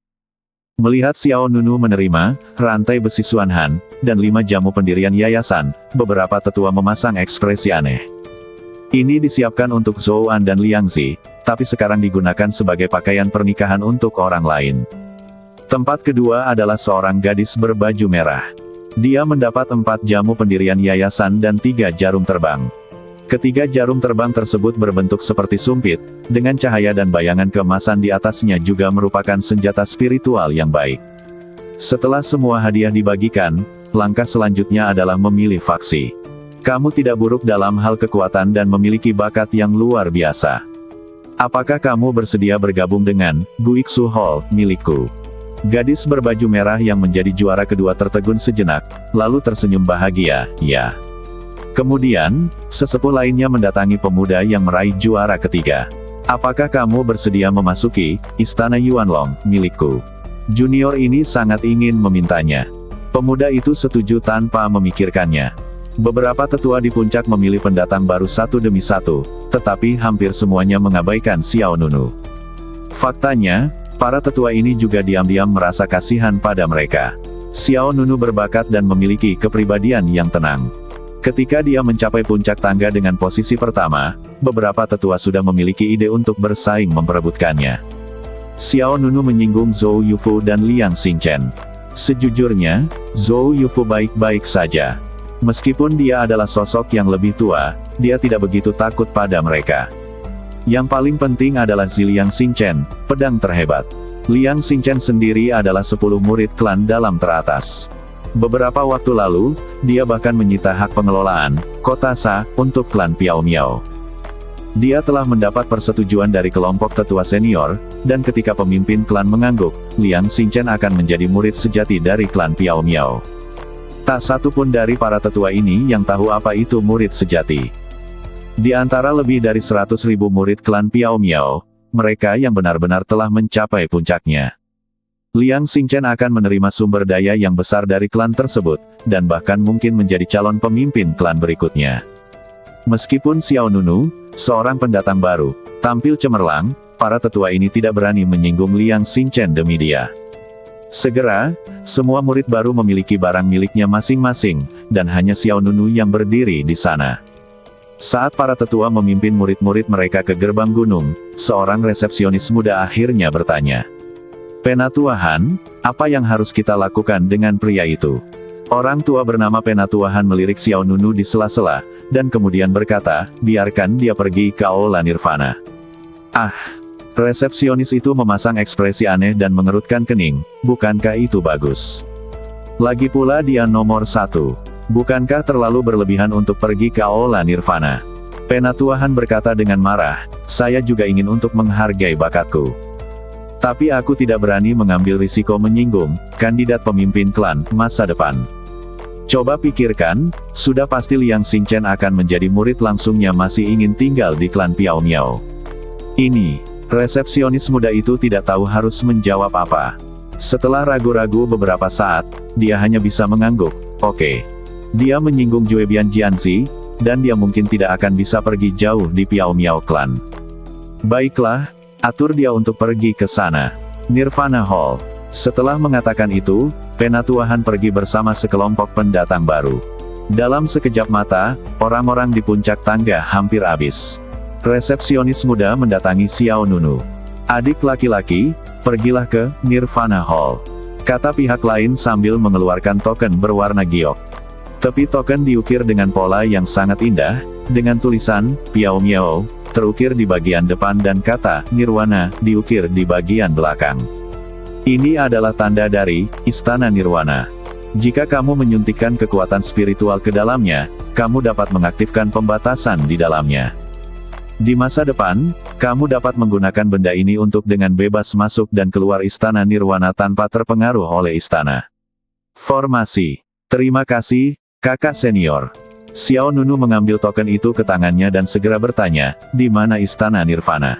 Melihat Xiao Nunu menerima rantai besi Xuanhan, dan 5 jamu pendirian yayasan, beberapa tetua memasang ekspresi aneh. Ini disiapkan untuk Zhou An dan Liang Xi, tapi sekarang digunakan sebagai pakaian pernikahan untuk orang lain. Tempat kedua adalah seorang gadis berbaju merah. Dia mendapat 4 jamu pendirian yayasan dan 3 jarum terbang. Ketiga jarum terbang tersebut berbentuk seperti sumpit, dengan cahaya dan bayangan keemasan di atasnya juga merupakan senjata spiritual yang baik. Setelah semua hadiah dibagikan, langkah selanjutnya adalah memilih faksi. Kamu tidak buruk dalam hal kekuatan dan memiliki bakat yang luar biasa. Apakah kamu bersedia bergabung dengan Guixu Hall milikku? Gadis berbaju merah yang menjadi juara kedua tertegun sejenak, lalu tersenyum bahagia, ya. Kemudian, sesepuh lainnya mendatangi pemuda yang meraih juara ketiga. Apakah kamu bersedia memasuki Istana Yuanlong milikku? Junior ini sangat ingin memintanya. Pemuda itu setuju tanpa memikirkannya. Beberapa tetua di puncak memilih pendatang baru satu demi satu, tetapi hampir semuanya mengabaikan Xiao Nunu. Faktanya, para tetua ini juga diam-diam merasa kasihan pada mereka. Xiao Nunu berbakat dan memiliki kepribadian yang tenang. Ketika dia mencapai puncak tangga dengan posisi pertama, beberapa tetua sudah memiliki ide untuk bersaing memperebutkannya. Xiao Nunu menyinggung Zhou Yufu dan Liang Xingchen. Sejujurnya, Zhou Yufu baik-baik saja. Meskipun dia adalah sosok yang lebih tua, dia tidak begitu takut pada mereka. Yang paling penting adalah Liang Xingchen, pedang terhebat. Liang Xingchen sendiri adalah 10 murid klan dalam teratas. Beberapa waktu lalu, dia bahkan menyita hak pengelolaan kota Sa untuk klan Piao Miao. Dia telah mendapat persetujuan dari kelompok tetua senior, dan ketika pemimpin klan mengangguk, Liang Xingchen akan menjadi murid sejati dari klan Piao Miao. Tak satu pun dari para tetua ini yang tahu apa itu murid sejati. Di antara lebih dari 100.000 murid klan Piao Miao, mereka yang benar-benar telah mencapai puncaknya. Liang Xingchen akan menerima sumber daya yang besar dari klan tersebut, dan bahkan mungkin menjadi calon pemimpin klan berikutnya. Meskipun Xiao Nunu, seorang pendatang baru, tampil cemerlang, para tetua ini tidak berani menyinggung Liang Xingchen demi dia. Segera, semua murid baru memiliki barang miliknya masing-masing, dan hanya Xiao Nunu yang berdiri di sana. Saat para tetua memimpin murid-murid mereka ke gerbang gunung, seorang resepsionis muda akhirnya bertanya, "Penatuahan, apa yang harus kita lakukan dengan pria itu?" Orang tua bernama Penatuahan melirik Xiao Nunu di sela-sela, dan kemudian berkata, "Biarkan dia pergi ke Aula Nirvana." Ah! Resepsionis itu memasang ekspresi aneh dan mengerutkan kening, "Bukankah itu bagus? Lagi pula dia nomor 1. Bukankah terlalu berlebihan untuk pergi ke Aula Nirvana?" Penatuahan berkata dengan marah, "Saya juga ingin untuk menghargai bakatku. Tapi aku tidak berani mengambil risiko menyinggung kandidat pemimpin klan masa depan. Coba pikirkan, sudah pasti Liang Xingchen akan menjadi murid langsungnya masih ingin tinggal di klan Piao Miao." Ini, resepsionis muda itu tidak tahu harus menjawab apa. Setelah ragu-ragu beberapa saat, dia hanya bisa mengangguk, "Oke." Dia menyinggung Juebian Jianzi, dan dia mungkin tidak akan bisa pergi jauh di Piao Miao Clan. "Baiklah, atur dia untuk pergi ke sana. Nirvana Hall." Setelah mengatakan itu, Penatuahan pergi bersama sekelompok pendatang baru. Dalam sekejap mata, orang-orang di puncak tangga hampir habis. Resepsionis muda mendatangi Xiao Nunu. "Adik laki-laki, pergilah ke Nirvana Hall," kata pihak lain sambil mengeluarkan token berwarna giok. Tepi token diukir dengan pola yang sangat indah, dengan tulisan, Piao Miao, terukir di bagian depan dan kata, Nirwana, diukir di bagian belakang. Ini adalah tanda dari Istana Nirwana. Jika kamu menyuntikkan kekuatan spiritual ke dalamnya, kamu dapat mengaktifkan pembatasan di dalamnya. Di masa depan, kamu dapat menggunakan benda ini untuk dengan bebas masuk dan keluar Istana Nirwana tanpa terpengaruh oleh istana. Formasi. Terima kasih, kakak senior. Xiao Nunu mengambil token itu ke tangannya dan segera bertanya, "Di mana Istana Nirvana?"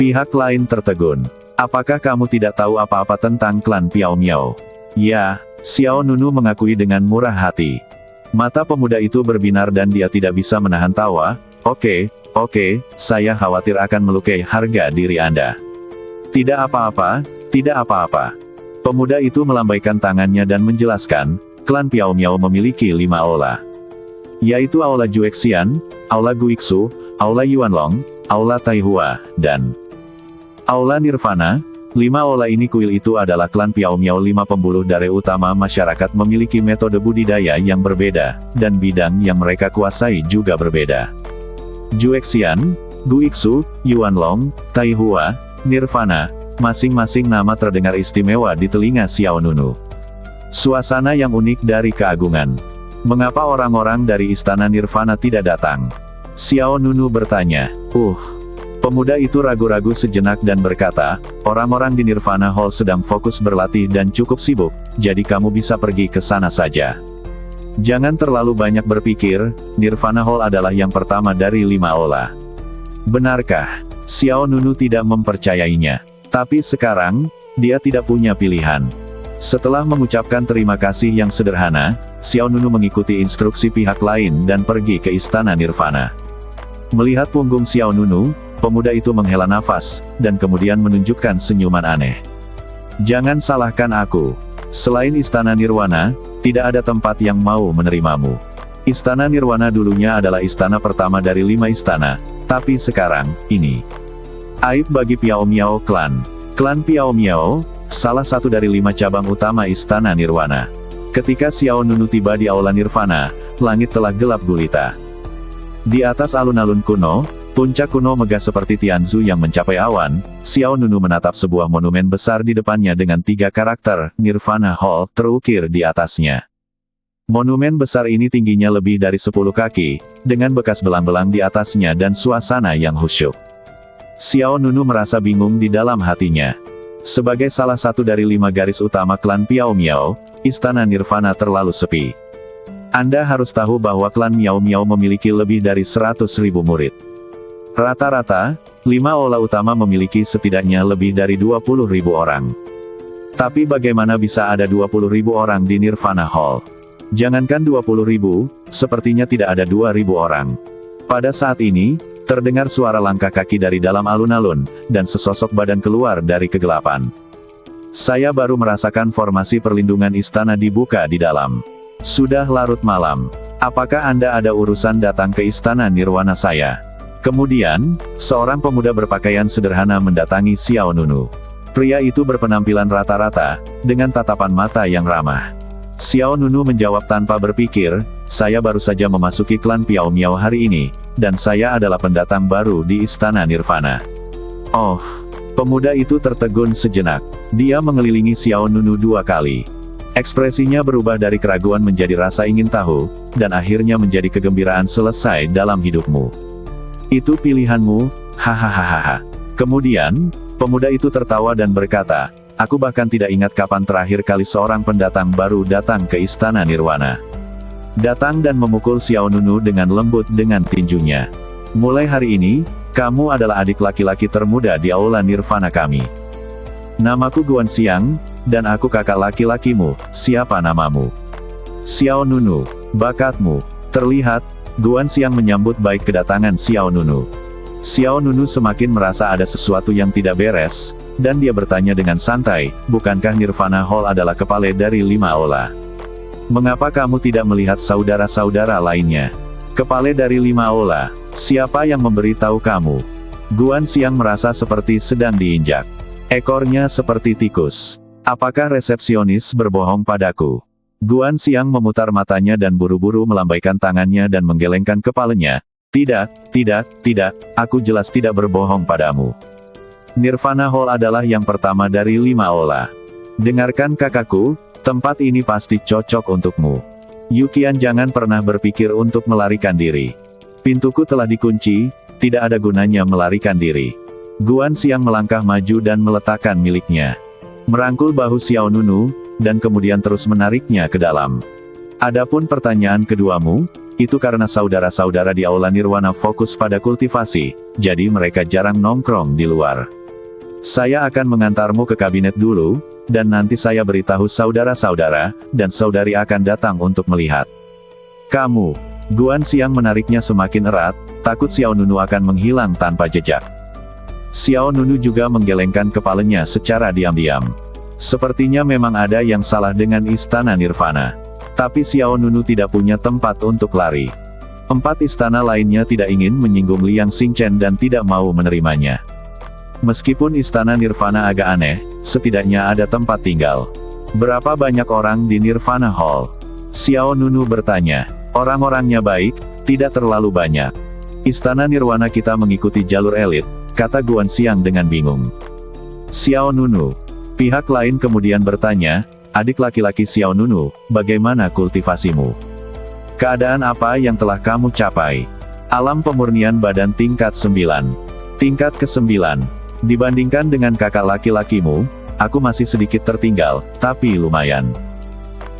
Pihak lain tertegun. "Apakah kamu tidak tahu apa-apa tentang klan Piao Miao?" "Ya," Xiao Nunu mengakui dengan murah hati. Mata pemuda itu berbinar dan dia tidak bisa menahan tawa. Oke, saya khawatir akan melukai harga diri Anda." "Tidak apa-apa, tidak apa-apa." Pemuda itu melambaikan tangannya dan menjelaskan, klan Piao Miao memiliki 5 aula. Yaitu Aula Juexian, Aula Guixu, Aula Yuanlong, Aula Taihua, dan Aula Nirvana. 5 aula ini kuil itu adalah klan Piao Miao. 5 pembuluh darah utama masyarakat memiliki metode budidaya yang berbeda, dan bidang yang mereka kuasai juga berbeda. Juexian, Guixu, Yuanlong, Taihua, Nirvana, masing-masing nama terdengar istimewa di telinga Xiao Nunu. Suasana yang unik dari keagungan. Mengapa orang-orang dari Istana Nirvana tidak datang? Xiao Nunu bertanya. Pemuda itu ragu-ragu sejenak dan berkata, "Orang-orang di Nirvana Hall sedang fokus berlatih dan cukup sibuk, jadi kamu bisa pergi ke sana saja. Jangan terlalu banyak berpikir, Nirvana Hall adalah yang pertama dari 5 aula." Benarkah? Xiao Nunu tidak mempercayainya. Tapi sekarang, dia tidak punya pilihan. Setelah mengucapkan terima kasih yang sederhana, Xiao Nunu mengikuti instruksi pihak lain dan pergi ke Istana Nirvana. Melihat punggung Xiao Nunu, pemuda itu menghela nafas, dan kemudian menunjukkan senyuman aneh. "Jangan salahkan aku. Selain Istana Nirwana, tidak ada tempat yang mau menerimamu. Istana Nirwana dulunya adalah istana pertama dari 5 istana, tapi sekarang, ini aib bagi Piao Miao Clan. Klan Piao Miao, salah satu dari 5 cabang utama Istana Nirwana." Ketika Xiao Nunu tiba di Aula Nirvana, langit telah gelap gulita. Di atas alun-alun kuno, Puncak kuno megah seperti Tianzu yang mencapai awan, Xiao Nunu menatap sebuah monumen besar di depannya dengan 3 karakter, Nirvana Hall, terukir di atasnya. Monumen besar ini tingginya lebih dari 10 kaki, dengan bekas belang-belang di atasnya dan suasana yang khusyuk. Xiao Nunu merasa bingung di dalam hatinya. Sebagai salah satu dari 5 garis utama klan Piao Miao, Istana Nirvana terlalu sepi. Anda harus tahu bahwa klan Miao Miao memiliki lebih dari 100.000 murid. Rata-rata, 5 aula utama memiliki setidaknya lebih dari 20.000 orang. Tapi bagaimana bisa ada 20.000 orang di Nirvana Hall? Jangankan 20.000, sepertinya tidak ada 2.000 orang. Pada saat ini, terdengar suara langkah kaki dari dalam alun-alun, dan sesosok badan keluar dari kegelapan. Saya baru merasakan formasi perlindungan istana dibuka di dalam. Sudah larut malam. Apakah Anda ada urusan datang ke istana Nirwana saya? Kemudian, seorang pemuda berpakaian sederhana mendatangi Xiao Nunu. Pria itu berpenampilan rata-rata, dengan tatapan mata yang ramah. Xiao Nunu menjawab tanpa berpikir, saya baru saja memasuki klan Piao Miao hari ini, dan saya adalah pendatang baru di Istana Nirvana. Oh, pemuda itu tertegun sejenak. Dia mengelilingi Xiao Nunu 2 kali. Ekspresinya berubah dari keraguan menjadi rasa ingin tahu, dan akhirnya menjadi kegembiraan selesai dalam hidupmu. Itu pilihanmu, hahaha. Kemudian, pemuda itu tertawa dan berkata, aku bahkan tidak ingat kapan terakhir kali seorang pendatang baru datang ke Istana Nirwana. Datang dan memukul Xiao Nunu dengan lembut dengan tinjunya. Mulai hari ini, kamu adalah adik laki-laki termuda di aula Nirvana kami. Namaku Guan Xiang, dan aku kakak laki-lakimu, siapa namamu? Xiao Nunu, bakatmu, terlihat. Guan Xiang menyambut baik kedatangan Xiao Nunu. Xiao Nunu semakin merasa ada sesuatu yang tidak beres, dan dia bertanya dengan santai, bukankah Nirvana Hall adalah kepala dari 5 aula? Mengapa kamu tidak melihat saudara-saudara lainnya? Kepala dari 5 aula, siapa yang memberitahu kamu? Guan Xiang merasa seperti sedang diinjak. Ekornya seperti tikus. Apakah resepsionis berbohong padaku? Guan Xiang memutar matanya dan buru-buru melambaikan tangannya dan menggelengkan kepalanya. Tidak, aku jelas tidak berbohong padamu. Nirvana Hall adalah yang pertama dari 5 aula. Dengarkan kakakku, tempat ini pasti cocok untukmu. Yukian jangan pernah berpikir untuk melarikan diri. Pintuku telah dikunci, tidak ada gunanya melarikan diri. Guan Xiang melangkah maju dan meletakkan miliknya. Merangkul bahu Xiao Nunu, dan kemudian terus menariknya ke dalam. Adapun pertanyaan keduamu, itu karena saudara-saudara di aula Nirwana fokus pada kultivasi, jadi mereka jarang nongkrong di luar. Saya akan mengantarmu ke kabinet dulu, dan nanti saya beritahu saudara-saudara, dan saudari akan datang untuk melihat. Kamu, Guan Xiang menariknya semakin erat, takut Xiao Nunu akan menghilang tanpa jejak. Xiao Nunu juga menggelengkan kepalanya secara diam-diam. Sepertinya memang ada yang salah dengan Istana Nirvana. Tapi Xiao Nunu tidak punya tempat untuk lari. 4 istana lainnya tidak ingin menyinggung Liang Xingchen dan tidak mau menerimanya. Meskipun Istana Nirvana agak aneh, setidaknya ada tempat tinggal. Berapa banyak orang di Nirvana Hall? Xiao Nunu bertanya. Orang-orangnya baik, tidak terlalu banyak. Istana Nirwana kita mengikuti jalur elit, kata Guan Xiang dengan bingung. Xiao Nunu. Pihak lain kemudian bertanya, adik laki-laki Xiao Nunu, bagaimana kultivasimu? Keadaan apa yang telah kamu capai? Alam pemurnian badan tingkat 9. Tingkat ke-9. Dibandingkan dengan kakak laki-lakimu, aku masih sedikit tertinggal, tapi lumayan.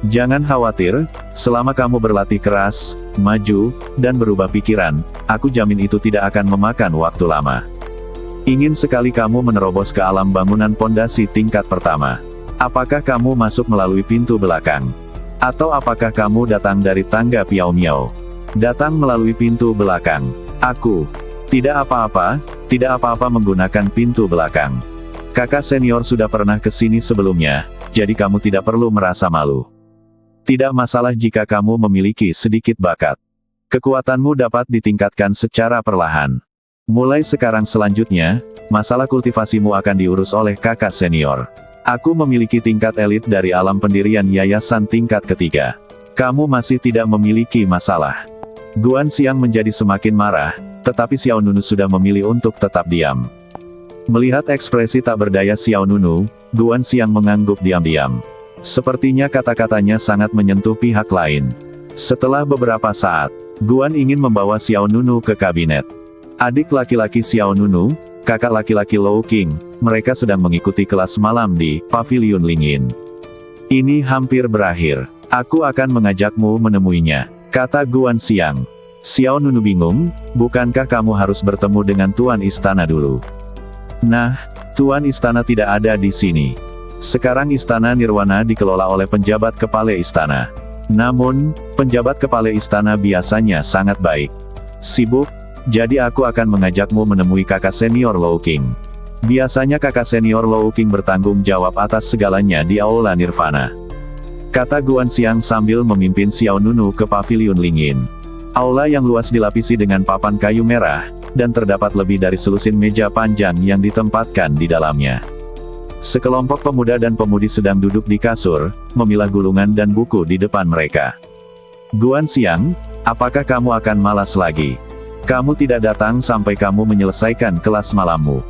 Jangan khawatir, selama kamu berlatih keras, maju, dan berubah pikiran, aku jamin itu tidak akan memakan waktu lama. Ingin sekali kamu menerobos ke alam bangunan pondasi tingkat pertama. Apakah kamu masuk melalui pintu belakang? Atau apakah kamu datang dari tangga Piao Miao? Datang melalui pintu belakang. Aku. Tidak apa-apa menggunakan pintu belakang. Kakak senior sudah pernah ke sini sebelumnya, jadi kamu tidak perlu merasa malu. Tidak masalah jika kamu memiliki sedikit bakat. Kekuatanmu dapat ditingkatkan secara perlahan. Mulai sekarang selanjutnya, masalah kultivasimu akan diurus oleh kakak senior. Aku memiliki tingkat elit dari alam pendirian yayasan tingkat ketiga. Kamu masih tidak memiliki masalah. Guan Xiang menjadi semakin marah, tetapi Xiao Nunu sudah memilih untuk tetap diam. Melihat ekspresi tak berdaya Xiao Nunu, Guan Xiang mengangguk diam-diam. Sepertinya kata-katanya sangat menyentuh pihak lain. Setelah beberapa saat, Guan ingin membawa Xiao Nunu ke kabinet. Adik laki-laki Xiao Nunu, kakak laki-laki Lou Qing, mereka sedang mengikuti kelas malam di Pavilion Lingyin. Ini hampir berakhir. Aku akan mengajakmu menemuinya, kata Guan Xiang. Xiao Nunu bingung, bukankah kamu harus bertemu dengan Tuan Istana dulu? Nah, Tuan Istana tidak ada di sini. Sekarang Istana Nirwana dikelola oleh penjabat kepala istana. Namun, penjabat kepala istana biasanya sangat baik. Sibuk, jadi aku akan mengajakmu menemui kakak senior Lou Qing. Biasanya kakak senior Lou Qing bertanggung jawab atas segalanya di Aula Nirvana, kata Guan Xiang sambil memimpin Xiao Nunu ke Pavilion Lingyin. Aula yang luas dilapisi dengan papan kayu merah, dan terdapat lebih dari selusin meja panjang yang ditempatkan di dalamnya. Sekelompok pemuda dan pemudi sedang duduk di kasur, memilah gulungan dan buku di depan mereka. Guan Xiang, apakah kamu akan malas lagi? Kamu tidak datang sampai kamu menyelesaikan kelas malammu.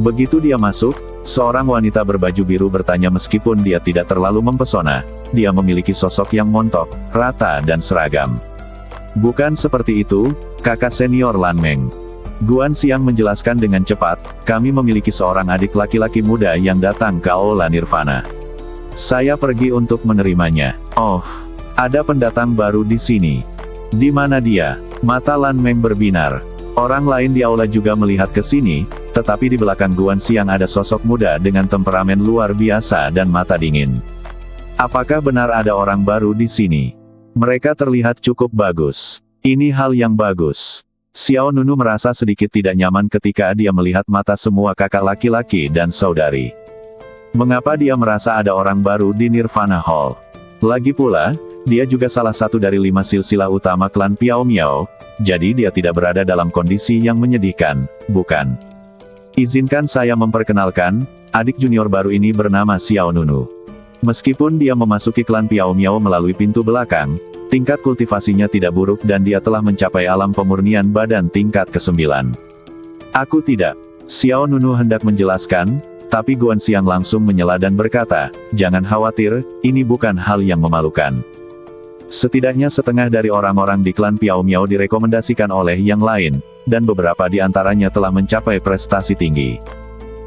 Begitu dia masuk, seorang wanita berbaju biru bertanya meskipun dia tidak terlalu mempesona, dia memiliki sosok yang montok, rata dan seragam. Bukan seperti itu, kakak senior Lan Meng. Guan Xiang menjelaskan dengan cepat, kami memiliki seorang adik laki-laki muda yang datang ke Aula Nirvana. Saya pergi untuk menerimanya. Oh, ada pendatang baru di sini. Di mana dia? Mata Lan Meng berbinar. Orang lain di aula juga melihat ke sini, tetapi di belakang Guan Xiang ada sosok muda dengan temperamen luar biasa dan mata dingin. Apakah benar ada orang baru di sini? Mereka terlihat cukup bagus. Ini hal yang bagus. Xiao Nunu merasa sedikit tidak nyaman ketika dia melihat mata semua kakak laki-laki dan saudari. Mengapa dia merasa ada orang baru di Nirvana Hall? Lagi pula, dia juga salah satu dari 5 silsilah utama klan Piao Miao, jadi dia tidak berada dalam kondisi yang menyedihkan, bukan? Izinkan saya memperkenalkan, adik junior baru ini bernama Xiao Nunu. Meskipun dia memasuki klan Piao Miao melalui pintu belakang, tingkat kultivasinya tidak buruk dan dia telah mencapai alam pemurnian badan tingkat ke-9. Aku tidak. Xiao Nunu hendak menjelaskan, tapi Guan Xiang langsung menyela dan berkata, jangan khawatir, ini bukan hal yang memalukan. Setidaknya setengah dari orang-orang di klan Piao Miao direkomendasikan oleh yang lain, dan beberapa di antaranya telah mencapai prestasi tinggi.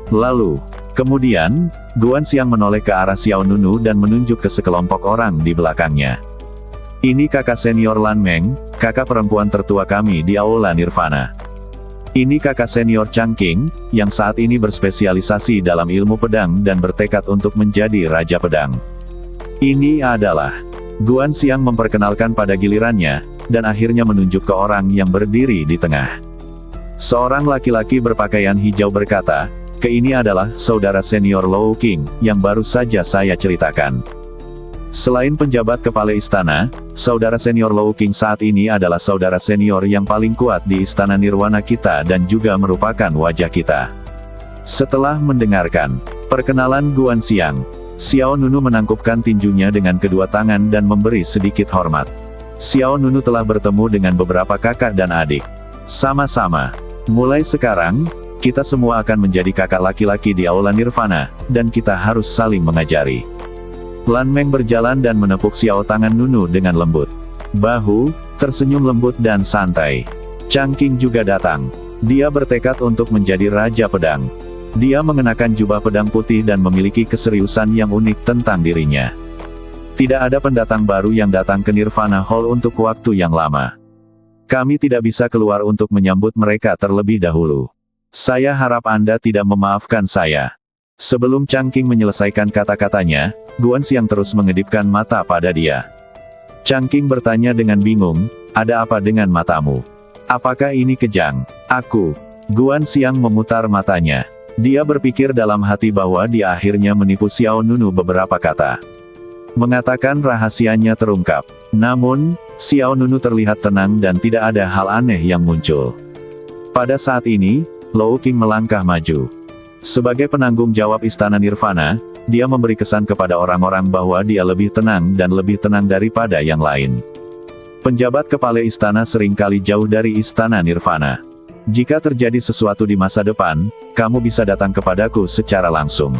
Lalu, kemudian, Guan Xiang menoleh ke arah Xiao Nunu dan menunjuk ke sekelompok orang di belakangnya. Ini kakak senior Lan Meng, kakak perempuan tertua kami di Aula Nirvana. Ini kakak senior Chang Qing, yang saat ini berspesialisasi dalam ilmu pedang dan bertekad untuk menjadi Raja Pedang. Ini adalah... Guan Xiang memperkenalkan pada gilirannya, dan akhirnya menunjuk ke orang yang berdiri di tengah. Seorang laki-laki berpakaian hijau berkata, ini adalah saudara senior Lou Qing, yang baru saja saya ceritakan. Selain penjabat kepala istana, saudara senior Lou Qing saat ini adalah saudara senior yang paling kuat di Istana Nirwana kita dan juga merupakan wajah kita. Setelah mendengarkan perkenalan Guan Xiang, Xiao Nunu menangkupkan tinjunya dengan kedua tangan dan memberi sedikit hormat. Xiao Nunu telah bertemu dengan beberapa kakak dan adik. Sama-sama. Mulai sekarang, kita semua akan menjadi kakak laki-laki di Aula Nirvana, dan kita harus saling mengajari. Lan Meng berjalan dan menepuk Xiao tangan Nunu dengan lembut. Bahu, tersenyum lembut dan santai. Chang Qing juga datang. Dia bertekad untuk menjadi Raja Pedang. Dia mengenakan jubah pedang putih dan memiliki keseriusan yang unik tentang dirinya. Tidak ada pendatang baru yang datang ke Nirvana Hall untuk waktu yang lama. Kami tidak bisa keluar untuk menyambut mereka terlebih dahulu. Saya harap Anda tidak memaafkan saya. Sebelum Chang Qing menyelesaikan kata-katanya, Guan Xiang terus mengedipkan mata pada dia. Chang Qing bertanya dengan bingung, ada apa dengan matamu? Apakah ini kejang? Aku. Guan Xiang memutar matanya. Dia berpikir dalam hati bahwa dia akhirnya menipu Xiao Nunu beberapa kata. Mengatakan rahasianya terungkap. Namun, Xiao Nunu terlihat tenang dan tidak ada hal aneh yang muncul. Pada saat ini, Lou Qing melangkah maju. Sebagai penanggung jawab Istana Nirvana, dia memberi kesan kepada orang-orang bahwa dia lebih tenang dan lebih tenang daripada yang lain. Penjabat kepala istana seringkali jauh dari Istana Nirvana. Jika terjadi sesuatu di masa depan, kamu bisa datang kepadaku secara langsung.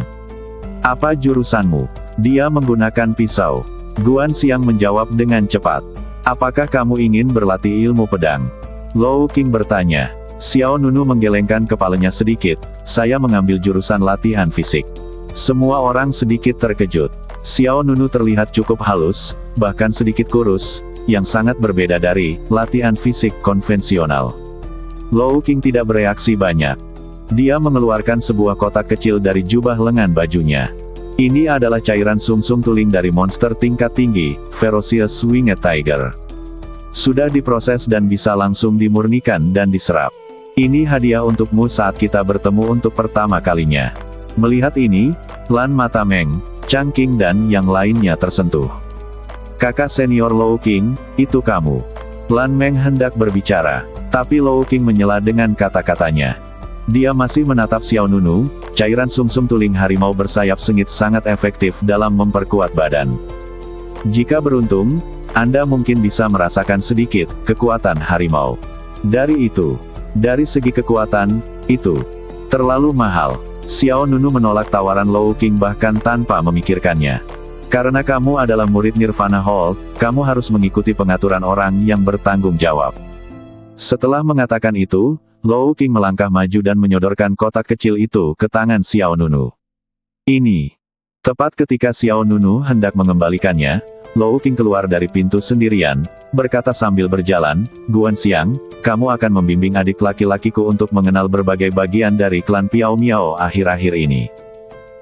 Apa jurusanmu? Dia menggunakan pisau. Guan Xiang menjawab dengan cepat. Apakah kamu ingin berlatih ilmu pedang? Lou Qing bertanya. Xiao Nunu menggelengkan kepalanya sedikit. Saya mengambil jurusan latihan fisik. Semua orang sedikit terkejut. Xiao Nunu terlihat cukup halus, bahkan sedikit kurus, yang sangat berbeda dari latihan fisik konvensional. Lou Qing tidak bereaksi banyak. Dia mengeluarkan sebuah kotak kecil dari jubah lengan bajunya. Ini adalah cairan sumsum tuling dari monster tingkat tinggi, Ferocious Winged Tiger. Sudah diproses dan bisa langsung dimurnikan dan diserap. Ini hadiah untukmu saat kita bertemu untuk pertama kalinya. Melihat ini, Lan mata Meng, Chang Qing dan yang lainnya tersentuh. Kakak senior Lou Qing, itu kamu. Lan Meng hendak berbicara, tapi Lou Qing menyela dengan kata-katanya. Dia masih menatap Xiao Nunu. Cairan sumsum tuling harimau bersayap sengit sangat efektif dalam memperkuat badan. Jika beruntung, Anda mungkin bisa merasakan sedikit kekuatan harimau. Dari segi kekuatan, itu terlalu mahal. Xiao Nunu menolak tawaran Lou Qing bahkan tanpa memikirkannya. Karena kamu adalah murid Nirvana Hall, kamu harus mengikuti pengaturan orang yang bertanggung jawab. Setelah mengatakan itu, Lou Qing melangkah maju dan menyodorkan kotak kecil itu ke tangan Xiao Nunu. Ini. Tepat ketika Xiao Nunu hendak mengembalikannya, Lou Qing keluar dari pintu sendirian, berkata sambil berjalan, Guan Xiang, kamu akan membimbing adik laki-lakiku untuk mengenal berbagai bagian dari klan Piao Miao akhir-akhir ini.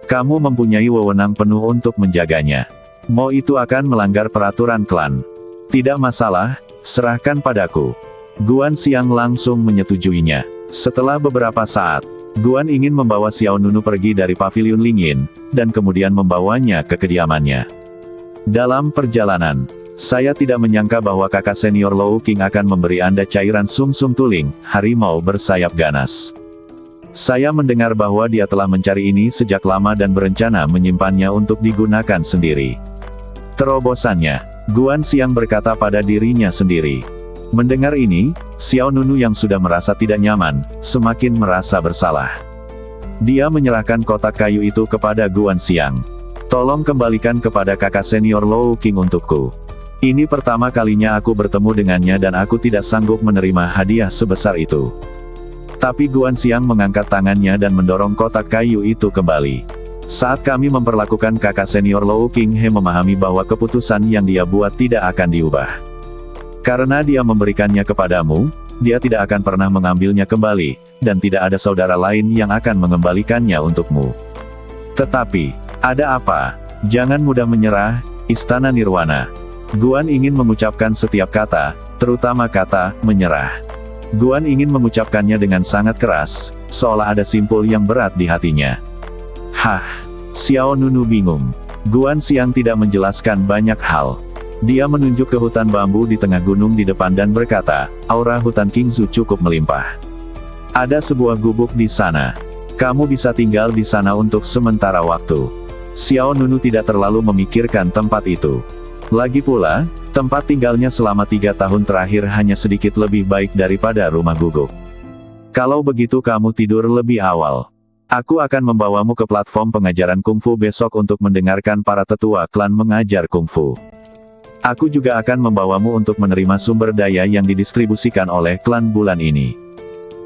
Kamu mempunyai wewenang penuh untuk menjaganya. Mau itu akan melanggar peraturan klan. Tidak masalah, serahkan padaku. Guan Xiang langsung menyetujuinya. Setelah beberapa saat, Guan ingin membawa Xiao Nunu pergi dari paviliun Lingyin, dan kemudian membawanya ke kediamannya. Dalam perjalanan, saya tidak menyangka bahwa kakak senior Lou Qing akan memberi Anda cairan sumsum tuling harimau bersayap ganas. Saya mendengar bahwa dia telah mencari ini sejak lama dan berencana menyimpannya untuk digunakan sendiri. Terobosannya, Guan Xiang berkata pada dirinya sendiri. Mendengar ini, Xiao Nunu yang sudah merasa tidak nyaman, semakin merasa bersalah. Dia menyerahkan kotak kayu itu kepada Guan Xiang. Tolong kembalikan kepada kakak senior Lou Qing untukku. Ini pertama kalinya aku bertemu dengannya dan aku tidak sanggup menerima hadiah sebesar itu. Tapi Guan Xiang mengangkat tangannya dan mendorong kotak kayu itu kembali. Saat kami memperlakukan kakak senior Lou Qing He memahami bahwa keputusan yang dia buat tidak akan diubah. Karena dia memberikannya kepadamu, dia tidak akan pernah mengambilnya kembali, dan tidak ada saudara lain yang akan mengembalikannya untukmu. Tetapi, ada apa? Jangan mudah menyerah, Istana Nirwana. Guan ingin mengucapkan setiap kata, terutama kata, menyerah. Guan ingin mengucapkannya dengan sangat keras, seolah ada simpul yang berat di hatinya. Hah! Xiao Nunu bingung. Guan Xiang tidak menjelaskan banyak hal. Dia menunjuk ke hutan bambu di tengah gunung di depan dan berkata, aura hutan Qingzu cukup melimpah. Ada sebuah gubuk di sana. Kamu bisa tinggal di sana untuk sementara waktu. Xiao Nunu tidak terlalu memikirkan tempat itu. Lagi pula, tempat tinggalnya selama 3 tahun terakhir hanya sedikit lebih baik daripada rumah guguk. Kalau begitu kamu tidur lebih awal. Aku akan membawamu ke platform pengajaran kungfu besok untuk mendengarkan para tetua klan mengajar kungfu. Aku juga akan membawamu untuk menerima sumber daya yang didistribusikan oleh klan bulan ini.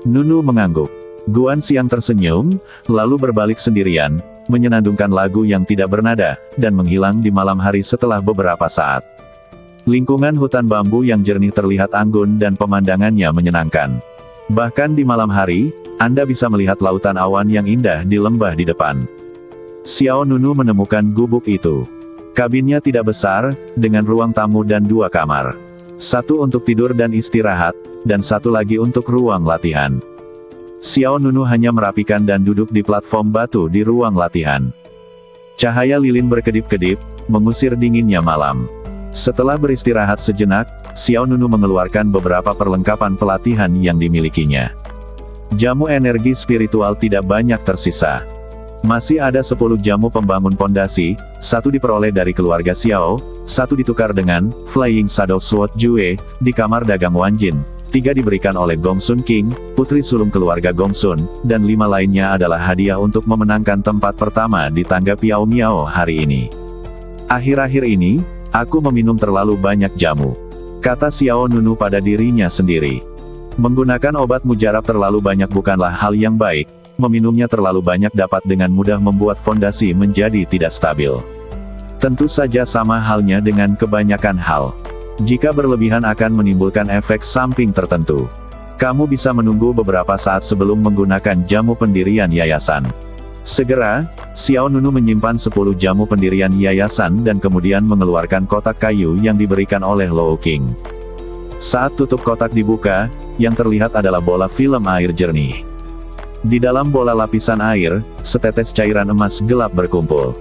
Nunu mengangguk. Guan Xiang tersenyum, lalu berbalik sendirian, menyenandungkan lagu yang tidak bernada, dan menghilang di malam hari setelah beberapa saat. Lingkungan hutan bambu yang jernih terlihat anggun dan pemandangannya menyenangkan. Bahkan di malam hari, Anda bisa melihat lautan awan yang indah di lembah di depan. Xiao Nunu menemukan gubuk itu. Kabinnya tidak besar, dengan ruang tamu dan 2 kamar. Satu untuk tidur dan istirahat, dan satu lagi untuk ruang latihan. Xiao Nunu hanya merapikan dan duduk di platform batu di ruang latihan. Cahaya lilin berkedip-kedip, mengusir dinginnya malam. Setelah beristirahat sejenak, Xiao Nunu mengeluarkan beberapa perlengkapan pelatihan yang dimilikinya. Jamu energi spiritual tidak banyak tersisa. Masih ada 10 jamu pembangun pondasi, 1 diperoleh dari keluarga Xiao, 1 ditukar dengan Flying Shadow Sword Jue di kamar dagang Wanjin, 3 diberikan oleh Gongsun King, putri sulung keluarga Gongsun, dan 5 lainnya adalah hadiah untuk memenangkan tempat pertama di tangga Piao Miao hari ini. Akhir-akhir ini, aku meminum terlalu banyak jamu, kata Xiao Nunu pada dirinya sendiri. Menggunakan obat mujarab terlalu banyak bukanlah hal yang baik, meminumnya terlalu banyak dapat dengan mudah membuat fondasi menjadi tidak stabil. Tentu saja sama halnya dengan kebanyakan hal. Jika berlebihan akan menimbulkan efek samping tertentu. Kamu bisa menunggu beberapa saat sebelum menggunakan jamu pendirian yayasan. Segera, Xiao Nunu menyimpan 10 jamu pendirian yayasan dan kemudian mengeluarkan kotak kayu yang diberikan oleh Lo King. Saat tutup kotak dibuka, yang terlihat adalah bola film air jernih. Di dalam bola lapisan air, setetes cairan emas gelap berkumpul.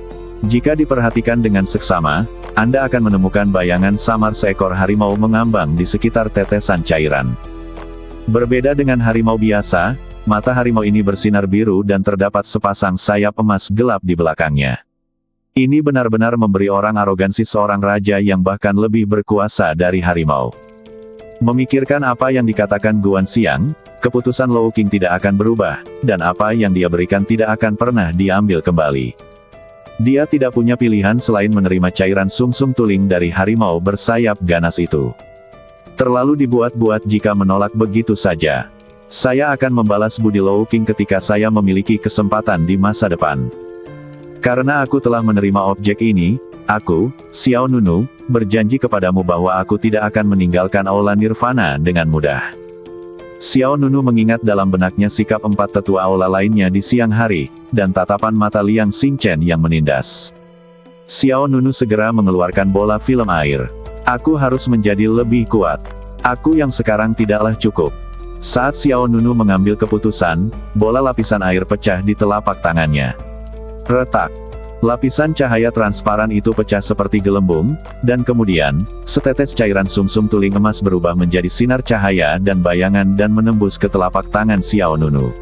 Jika diperhatikan dengan seksama, Anda akan menemukan bayangan samar seekor harimau mengambang di sekitar tetesan cairan. Berbeda dengan harimau biasa, mata harimau ini bersinar biru dan terdapat sepasang sayap emas gelap di belakangnya. Ini benar-benar memberi orang arogansi seorang raja yang bahkan lebih berkuasa dari harimau. Memikirkan apa yang dikatakan Guan Xiang, keputusan Lo King tidak akan berubah, dan apa yang dia berikan tidak akan pernah diambil kembali. Dia tidak punya pilihan selain menerima cairan sumsum tuling dari harimau bersayap ganas itu. Terlalu dibuat-buat jika menolak begitu saja. Saya akan membalas budi Lo King ketika saya memiliki kesempatan di masa depan. Karena aku telah menerima objek ini, aku, Xiao Nunu, berjanji kepadamu bahwa aku tidak akan meninggalkan Aula Nirvana dengan mudah. Xiao Nunu mengingat dalam benaknya sikap 4 tetua aula lainnya di siang hari, dan tatapan mata Liang Xingchen yang menindas. Xiao Nunu segera mengeluarkan bola film air. Aku harus menjadi lebih kuat. Aku yang sekarang tidaklah cukup. Saat Xiao Nunu mengambil keputusan, bola lapisan air pecah di telapak tangannya. Retak. Lapisan cahaya transparan itu pecah seperti gelembung, dan kemudian, setetes cairan sumsum tuling emas berubah menjadi sinar cahaya dan bayangan dan menembus ke telapak tangan Xiao Nunu.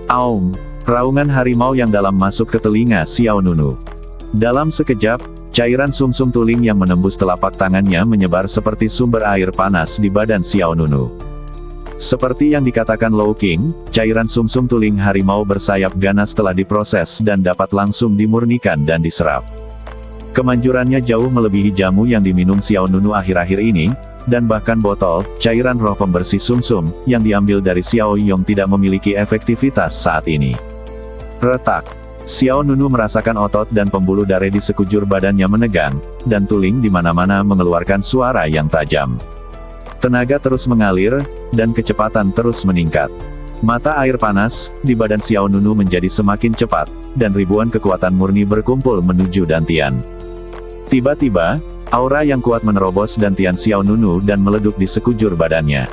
Aum! Raungan harimau yang dalam masuk ke telinga Xiao Nunu. Dalam sekejap, cairan sumsum tuling yang menembus telapak tangannya menyebar seperti sumber air panas di badan Xiao Nunu. Seperti yang dikatakan Lo King, cairan sumsum tuling harimau bersayap ganas telah diproses dan dapat langsung dimurnikan dan diserap. Kemanjurannya jauh melebihi jamu yang diminum Xiao Nunu akhir-akhir ini, dan bahkan botol, cairan roh pembersih sumsum, yang diambil dari Xiao Yong tidak memiliki efektivitas saat ini. Retak. Xiao Nunu merasakan otot dan pembuluh darah di sekujur badannya menegang, dan tuling di mana-mana mengeluarkan suara yang tajam. Tenaga terus mengalir, dan kecepatan terus meningkat. Mata air panas, di badan Xiao Nunu menjadi semakin cepat, dan ribuan kekuatan murni berkumpul menuju dantian. Tiba-tiba, aura yang kuat menerobos dantian Xiao Nunu dan meleduk di sekujur badannya.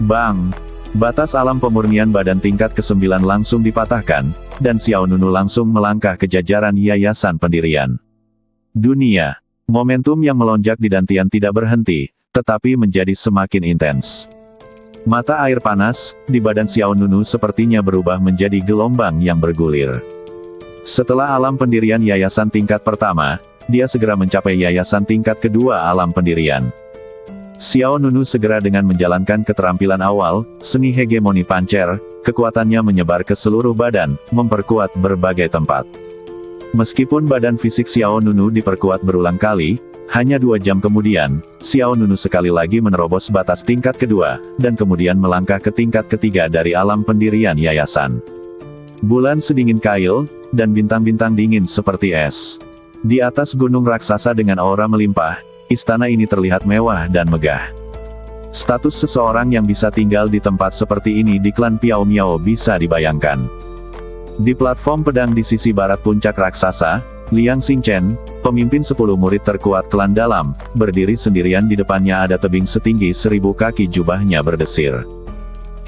Bang! Batas alam pemurnian badan tingkat ke-9 langsung dipatahkan, dan Xiao Nunu langsung melangkah ke jajaran yayasan pendirian. Dunia. Momentum yang melonjak di dantian tidak berhenti, tetapi menjadi semakin intens. Mata air panas, di badan Xiao Nunu sepertinya berubah menjadi gelombang yang bergulir. Setelah alam pendirian yayasan tingkat pertama, dia segera mencapai yayasan tingkat kedua alam pendirian. Xiao Nunu segera dengan menjalankan keterampilan awal, seni hegemoni pancer, kekuatannya menyebar ke seluruh badan, memperkuat berbagai tempat. Meskipun badan fisik Xiao Nunu diperkuat berulang kali, hanya 2 jam kemudian, Xiao Nunu sekali lagi menerobos batas tingkat kedua, dan kemudian melangkah ke tingkat ketiga dari alam pendirian yayasan. Bulan sedingin kail, dan bintang-bintang dingin seperti es. Di atas gunung raksasa dengan aura melimpah, istana ini terlihat mewah dan megah. Status seseorang yang bisa tinggal di tempat seperti ini di klan Piao Miao bisa dibayangkan. Di platform pedang di sisi barat puncak raksasa, Liang Xingchen, pemimpin 10 murid terkuat klan dalam, berdiri sendirian di depannya ada tebing setinggi 1000 kaki jubahnya berdesir.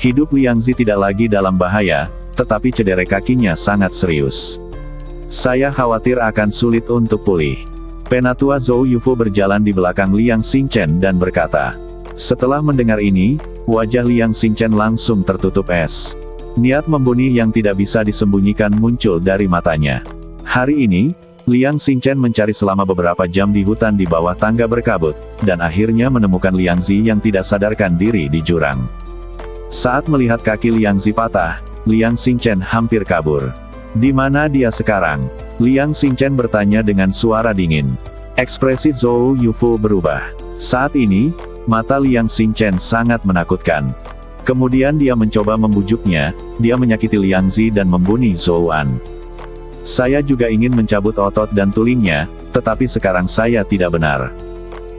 Hidup Liang Zi tidak lagi dalam bahaya, tetapi cedera kakinya sangat serius. Saya khawatir akan sulit untuk pulih. Penatua Zhou Yufu berjalan di belakang Liang Xingchen dan berkata. Setelah mendengar ini, wajah Liang Xingchen langsung tertutup es. Niat membunuh yang tidak bisa disembunyikan muncul dari matanya. Hari ini, Liang Xingchen mencari selama beberapa jam di hutan di bawah tangga berkabut, dan akhirnya menemukan Liang Zi yang tidak sadarkan diri di jurang. Saat melihat kaki Liang Zi patah, Liang Xingchen hampir kabur. Di mana dia sekarang? Liang Xingchen bertanya dengan suara dingin. Ekspresi Zhou Yufu berubah. Saat ini, mata Liang Xingchen sangat menakutkan. Kemudian dia mencoba membujuknya, dia menyakiti Liang Zi dan membunuh Zhou An. Saya juga ingin mencabut otot dan tulingnya, tetapi sekarang saya tidak benar.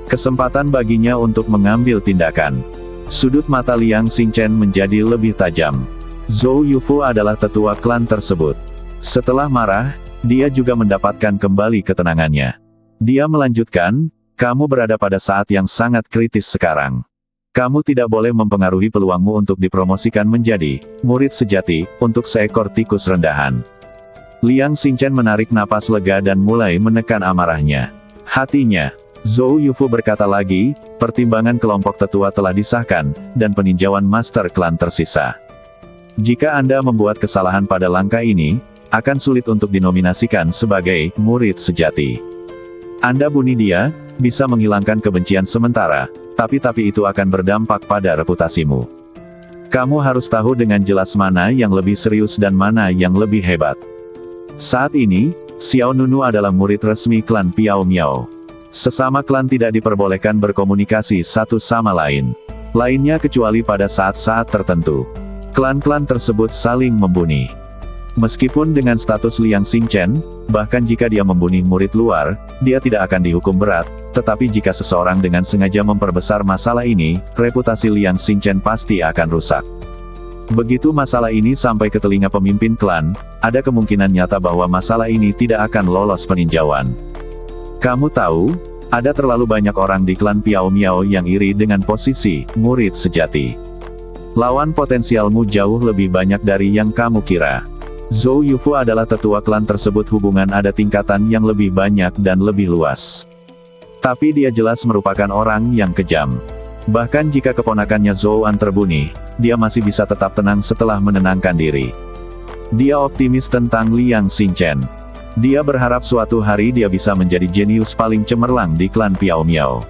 Kesempatan baginya untuk mengambil tindakan. Sudut mata Liang Xingchen menjadi lebih tajam. Zhou Yufu adalah tetua klan tersebut. Setelah marah, dia juga mendapatkan kembali ketenangannya. Dia melanjutkan, kamu berada pada saat yang sangat kritis sekarang. Kamu tidak boleh mempengaruhi peluangmu untuk dipromosikan menjadi murid sejati untuk seekor tikus rendahan. Liang Xingchen menarik napas lega dan mulai menekan amarahnya. Hatinya, Zhou Yufu berkata lagi, pertimbangan kelompok tetua telah disahkan, dan peninjauan master klan tersisa. Jika Anda membuat kesalahan pada langkah ini, akan sulit untuk dinominasikan sebagai murid sejati. Anda bunuh dia, bisa menghilangkan kebencian sementara, tapi itu akan berdampak pada reputasimu. Kamu harus tahu dengan jelas mana yang lebih serius dan mana yang lebih hebat. Saat ini, Xiao Nunu adalah murid resmi klan Piao Miao. Sesama klan tidak diperbolehkan berkomunikasi satu sama lain. Lainnya kecuali pada saat-saat tertentu. Klan-klan tersebut saling membunuh. Meskipun dengan status Liang Xingchen, bahkan jika dia membunuh murid luar, dia tidak akan dihukum berat, tetapi jika seseorang dengan sengaja memperbesar masalah ini, reputasi Liang Xingchen pasti akan rusak. Begitu masalah ini sampai ke telinga pemimpin klan, ada kemungkinan nyata bahwa masalah ini tidak akan lolos peninjauan. Kamu tahu, ada terlalu banyak orang di klan Piao Miao yang iri dengan posisi murid sejati. Lawan potensialmu jauh lebih banyak dari yang kamu kira. Zhou Yufu adalah tetua klan tersebut, hubungan ada tingkatan yang lebih banyak dan lebih luas. Tapi dia jelas merupakan orang yang kejam. Bahkan jika keponakannya Zhou An terbunuh, dia masih bisa tetap tenang setelah menenangkan diri. Dia optimis tentang Liang Xingchen. Dia berharap suatu hari dia bisa menjadi jenius paling cemerlang di klan Piao Miao.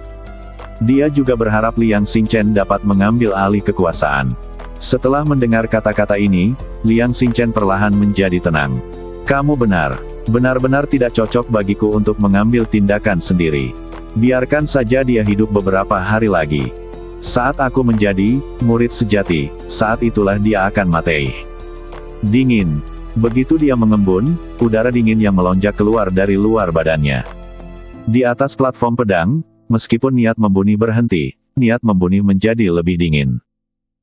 Dia juga berharap Liang Xingchen dapat mengambil alih kekuasaan. Setelah mendengar kata-kata ini, Liang Xingchen perlahan menjadi tenang. Kamu benar. Benar-benar tidak cocok bagiku untuk mengambil tindakan sendiri. Biarkan saja dia hidup beberapa hari lagi. Saat aku menjadi murid sejati, saat itulah dia akan mati. Dingin. Begitu dia mengembun, udara dingin yang melonjak keluar dari luar badannya. Di atas platform pedang, meskipun niat membunuh berhenti, niat membunuh menjadi lebih dingin.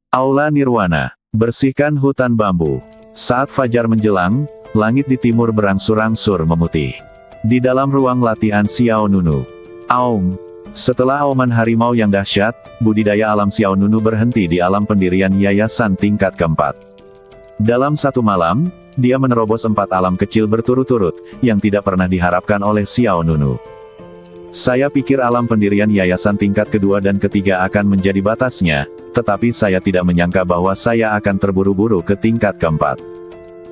Aula Nirwana. Bersihkan hutan bambu. Saat fajar menjelang, langit di timur berangsur-angsur memutih. Di dalam ruang latihan Xiao Nunu. Aum. Setelah auman harimau yang dahsyat, budidaya alam Xiao Nunu berhenti di alam pendirian yayasan tingkat keempat. Dalam satu malam, dia menerobos 4 alam kecil berturut-turut, yang tidak pernah diharapkan oleh Xiao Nunu. Saya pikir alam pendirian yayasan tingkat kedua dan ketiga akan menjadi batasnya, tetapi saya tidak menyangka bahwa saya akan terburu-buru ke tingkat keempat.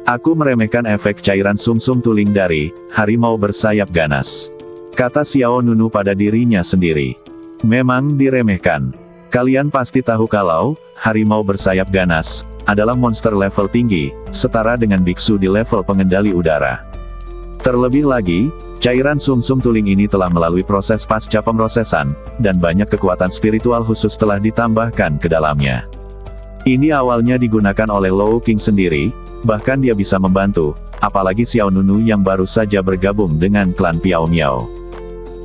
Aku meremehkan efek cairan sumsum tuling dari harimau bersayap ganas. Kata Xiao Nunu pada dirinya sendiri. Memang diremehkan. Kalian pasti tahu kalau harimau bersayap ganas adalah monster level tinggi, setara dengan biksu di level pengendali udara. Terlebih lagi, cairan sumsum tuling ini telah melalui proses pasca pemrosesan, dan banyak kekuatan spiritual khusus telah ditambahkan ke dalamnya. Ini awalnya digunakan oleh Lou King sendiri, bahkan dia bisa membantu, apalagi Xiao Nunu yang baru saja bergabung dengan klan Piao Miao.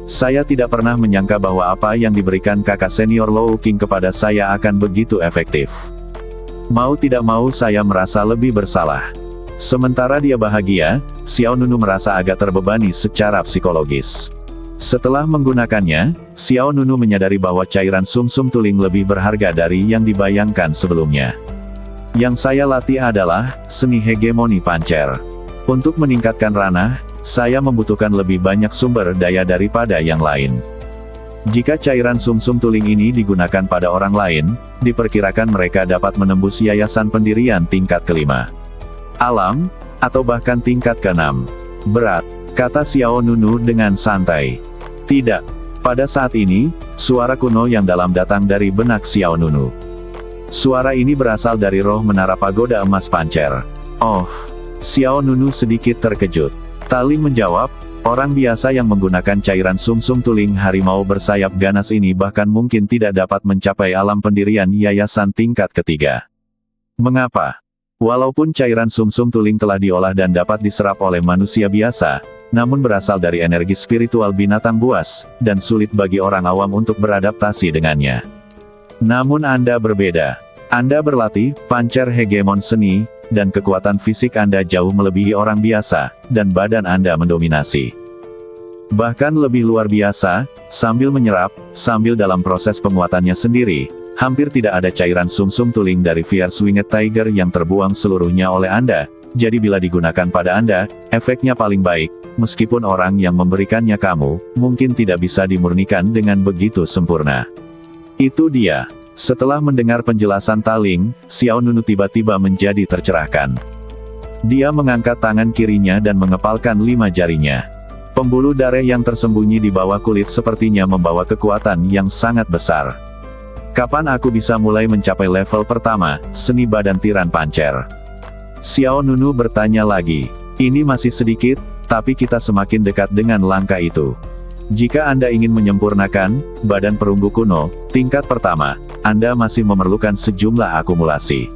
Saya tidak pernah menyangka bahwa apa yang diberikan kakak senior Lou King kepada saya akan begitu efektif. Mau tidak mau saya merasa lebih bersalah. Sementara dia bahagia, Xiao Nunu merasa agak terbebani secara psikologis. Setelah menggunakannya, Xiao Nunu menyadari bahwa cairan sumsum tuling lebih berharga dari yang dibayangkan sebelumnya. Yang saya latih adalah seni hegemoni pancer. Untuk meningkatkan ranah, saya membutuhkan lebih banyak sumber daya daripada yang lain. Jika cairan sumsum tuling ini digunakan pada orang lain, diperkirakan mereka dapat menembus yayasan pendirian tingkat kelima. Alam, atau bahkan tingkat keenam. Berat. kata Xiao Nunu dengan santai. Tidak. Pada saat ini, suara kuno yang dalam datang dari benak Xiao Nunu. Suara ini berasal dari roh menara pagoda emas Pancer. Oh, Xiao Nunu sedikit terkejut. Taling menjawab, orang biasa yang menggunakan cairan sumsum tuling harimau bersayap ganas ini bahkan mungkin tidak dapat mencapai alam pendirian yayasan tingkat ketiga. Mengapa? Walaupun cairan sumsum tuling telah diolah dan dapat diserap oleh manusia biasa, namun berasal dari energi spiritual binatang buas, dan sulit bagi orang awam untuk beradaptasi dengannya. Namun Anda berbeda. Anda berlatih, pancer hegemon seni, dan kekuatan fisik Anda jauh melebihi orang biasa, dan badan Anda mendominasi. Bahkan lebih luar biasa, sambil menyerap, sambil dalam proses penguatannya sendiri, hampir tidak ada cairan sumsum tuling dari Fierce Winged Tiger yang terbuang seluruhnya oleh Anda, jadi bila digunakan pada Anda, efeknya paling baik, meskipun orang yang memberikannya kamu, mungkin tidak bisa dimurnikan dengan begitu sempurna. Itu dia. Setelah mendengar penjelasan Taling, Xiao Nunu tiba-tiba menjadi tercerahkan. Dia mengangkat tangan kirinya dan mengepalkan 5 jarinya. Pembuluh darah yang tersembunyi di bawah kulit sepertinya membawa kekuatan yang sangat besar. Kapan aku bisa mulai mencapai level pertama, seni badan tiran pancer? Xiao Nunu bertanya lagi. Ini masih sedikit, tapi kita semakin dekat dengan langkah itu. Jika Anda ingin menyempurnakan badan perunggu kuno, tingkat pertama, Anda masih memerlukan sejumlah akumulasi.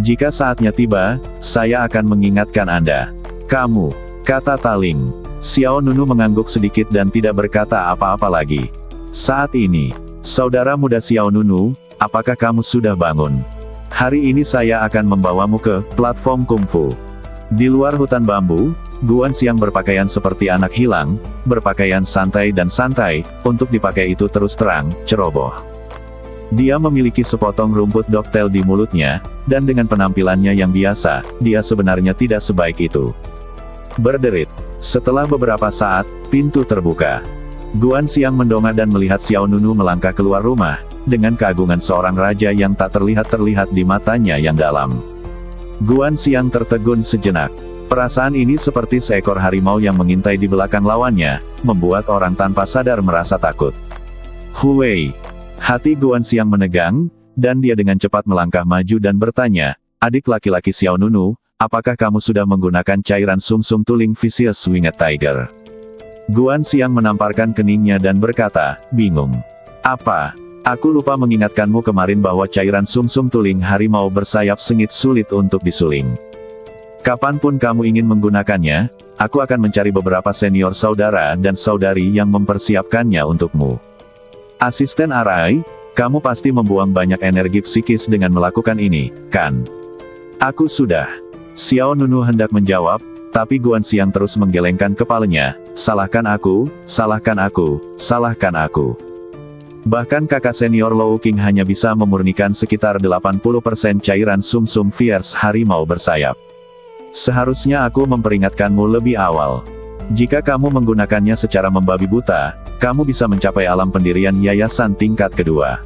Jika saatnya tiba, saya akan mengingatkan Anda. Kamu, kata Taling. Xiao Nunu mengangguk sedikit dan tidak berkata apa-apa lagi. Saat ini, saudara muda Xiao Nunu, apakah kamu sudah bangun? Hari ini saya akan membawamu ke platform kungfu. Di luar hutan bambu, Guan Xiang berpakaian seperti anak hilang, berpakaian santai dan santai, untuk dipakai itu terus terang, ceroboh. Dia memiliki sepotong rumput doktel di mulutnya, dan dengan penampilannya yang biasa, dia sebenarnya tidak sebaik itu. Berderit. Setelah beberapa saat, pintu terbuka. Guan Xiang mendongak dan melihat Xiao Nunu melangkah keluar rumah, dengan keagungan seorang raja yang tak terlihat di matanya yang dalam. Guan Xiang tertegun sejenak. Perasaan ini seperti seekor harimau yang mengintai di belakang lawannya, membuat orang tanpa sadar merasa takut. Huwei. Hati Guan Xiang menegang, dan dia dengan cepat melangkah maju dan bertanya, adik laki-laki Xiao Nunu, apakah kamu sudah menggunakan cairan sumsum tuling Fierce Winged Tiger? Guan Xiang menamparkan keningnya dan berkata, bingung. Apa? Aku lupa mengingatkanmu kemarin bahwa cairan sumsum tuling harimau bersayap sengit sulit untuk disuling. Kapanpun kamu ingin menggunakannya, aku akan mencari beberapa senior saudara dan saudari yang mempersiapkannya untukmu. Asisten Arai, kamu pasti membuang banyak energi psikis dengan melakukan ini, kan? Aku sudah. Xiao Nunu hendak menjawab, tapi Guan Xiang terus menggelengkan kepalanya, salahkan aku, salahkan aku, salahkan aku. Bahkan kakak senior Lou King hanya bisa memurnikan sekitar 80% cairan sumsum Fierce harimau bersayap. Seharusnya aku memperingatkanmu lebih awal. Jika kamu menggunakannya secara membabi buta, kamu bisa mencapai alam pendirian yayasan tingkat kedua.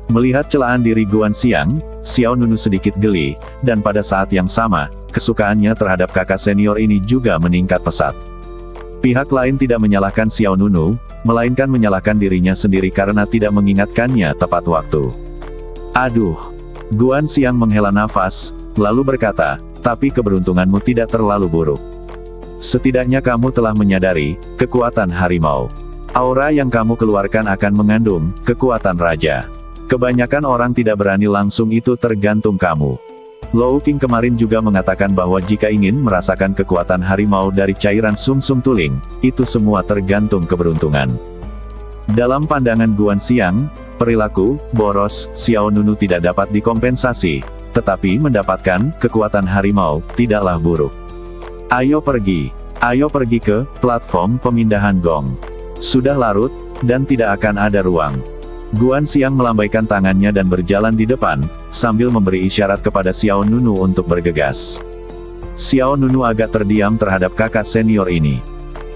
Melihat celaan diri Guan Xiang, Xiao Nunu sedikit geli, dan pada saat yang sama, kesukaannya terhadap kakak senior ini juga meningkat pesat. Pihak lain tidak menyalahkan Xiao Nunu, melainkan menyalahkan dirinya sendiri karena tidak mengingatkannya tepat waktu. Aduh. Guan Xiang menghela nafas, lalu berkata, tapi keberuntunganmu tidak terlalu buruk. Setidaknya kamu telah menyadari kekuatan harimau. Aura yang kamu keluarkan akan mengandung kekuatan raja. Kebanyakan orang tidak berani langsung, itu tergantung kamu. Lou King kemarin juga mengatakan bahwa jika ingin merasakan kekuatan harimau dari cairan sumsum tuling, itu semua tergantung keberuntungan. Dalam pandangan Guan Xiang, perilaku boros Xiao Nunu tidak dapat dikompensasi, tetapi mendapatkan kekuatan harimau tidaklah buruk. Ayo pergi ke platform pemindahan gong. Sudah larut, dan tidak akan ada ruang. Guan Xiang melambaikan tangannya dan berjalan di depan, sambil memberi isyarat kepada Xiao Nunu untuk bergegas. Xiao Nunu agak terdiam terhadap kakak senior ini.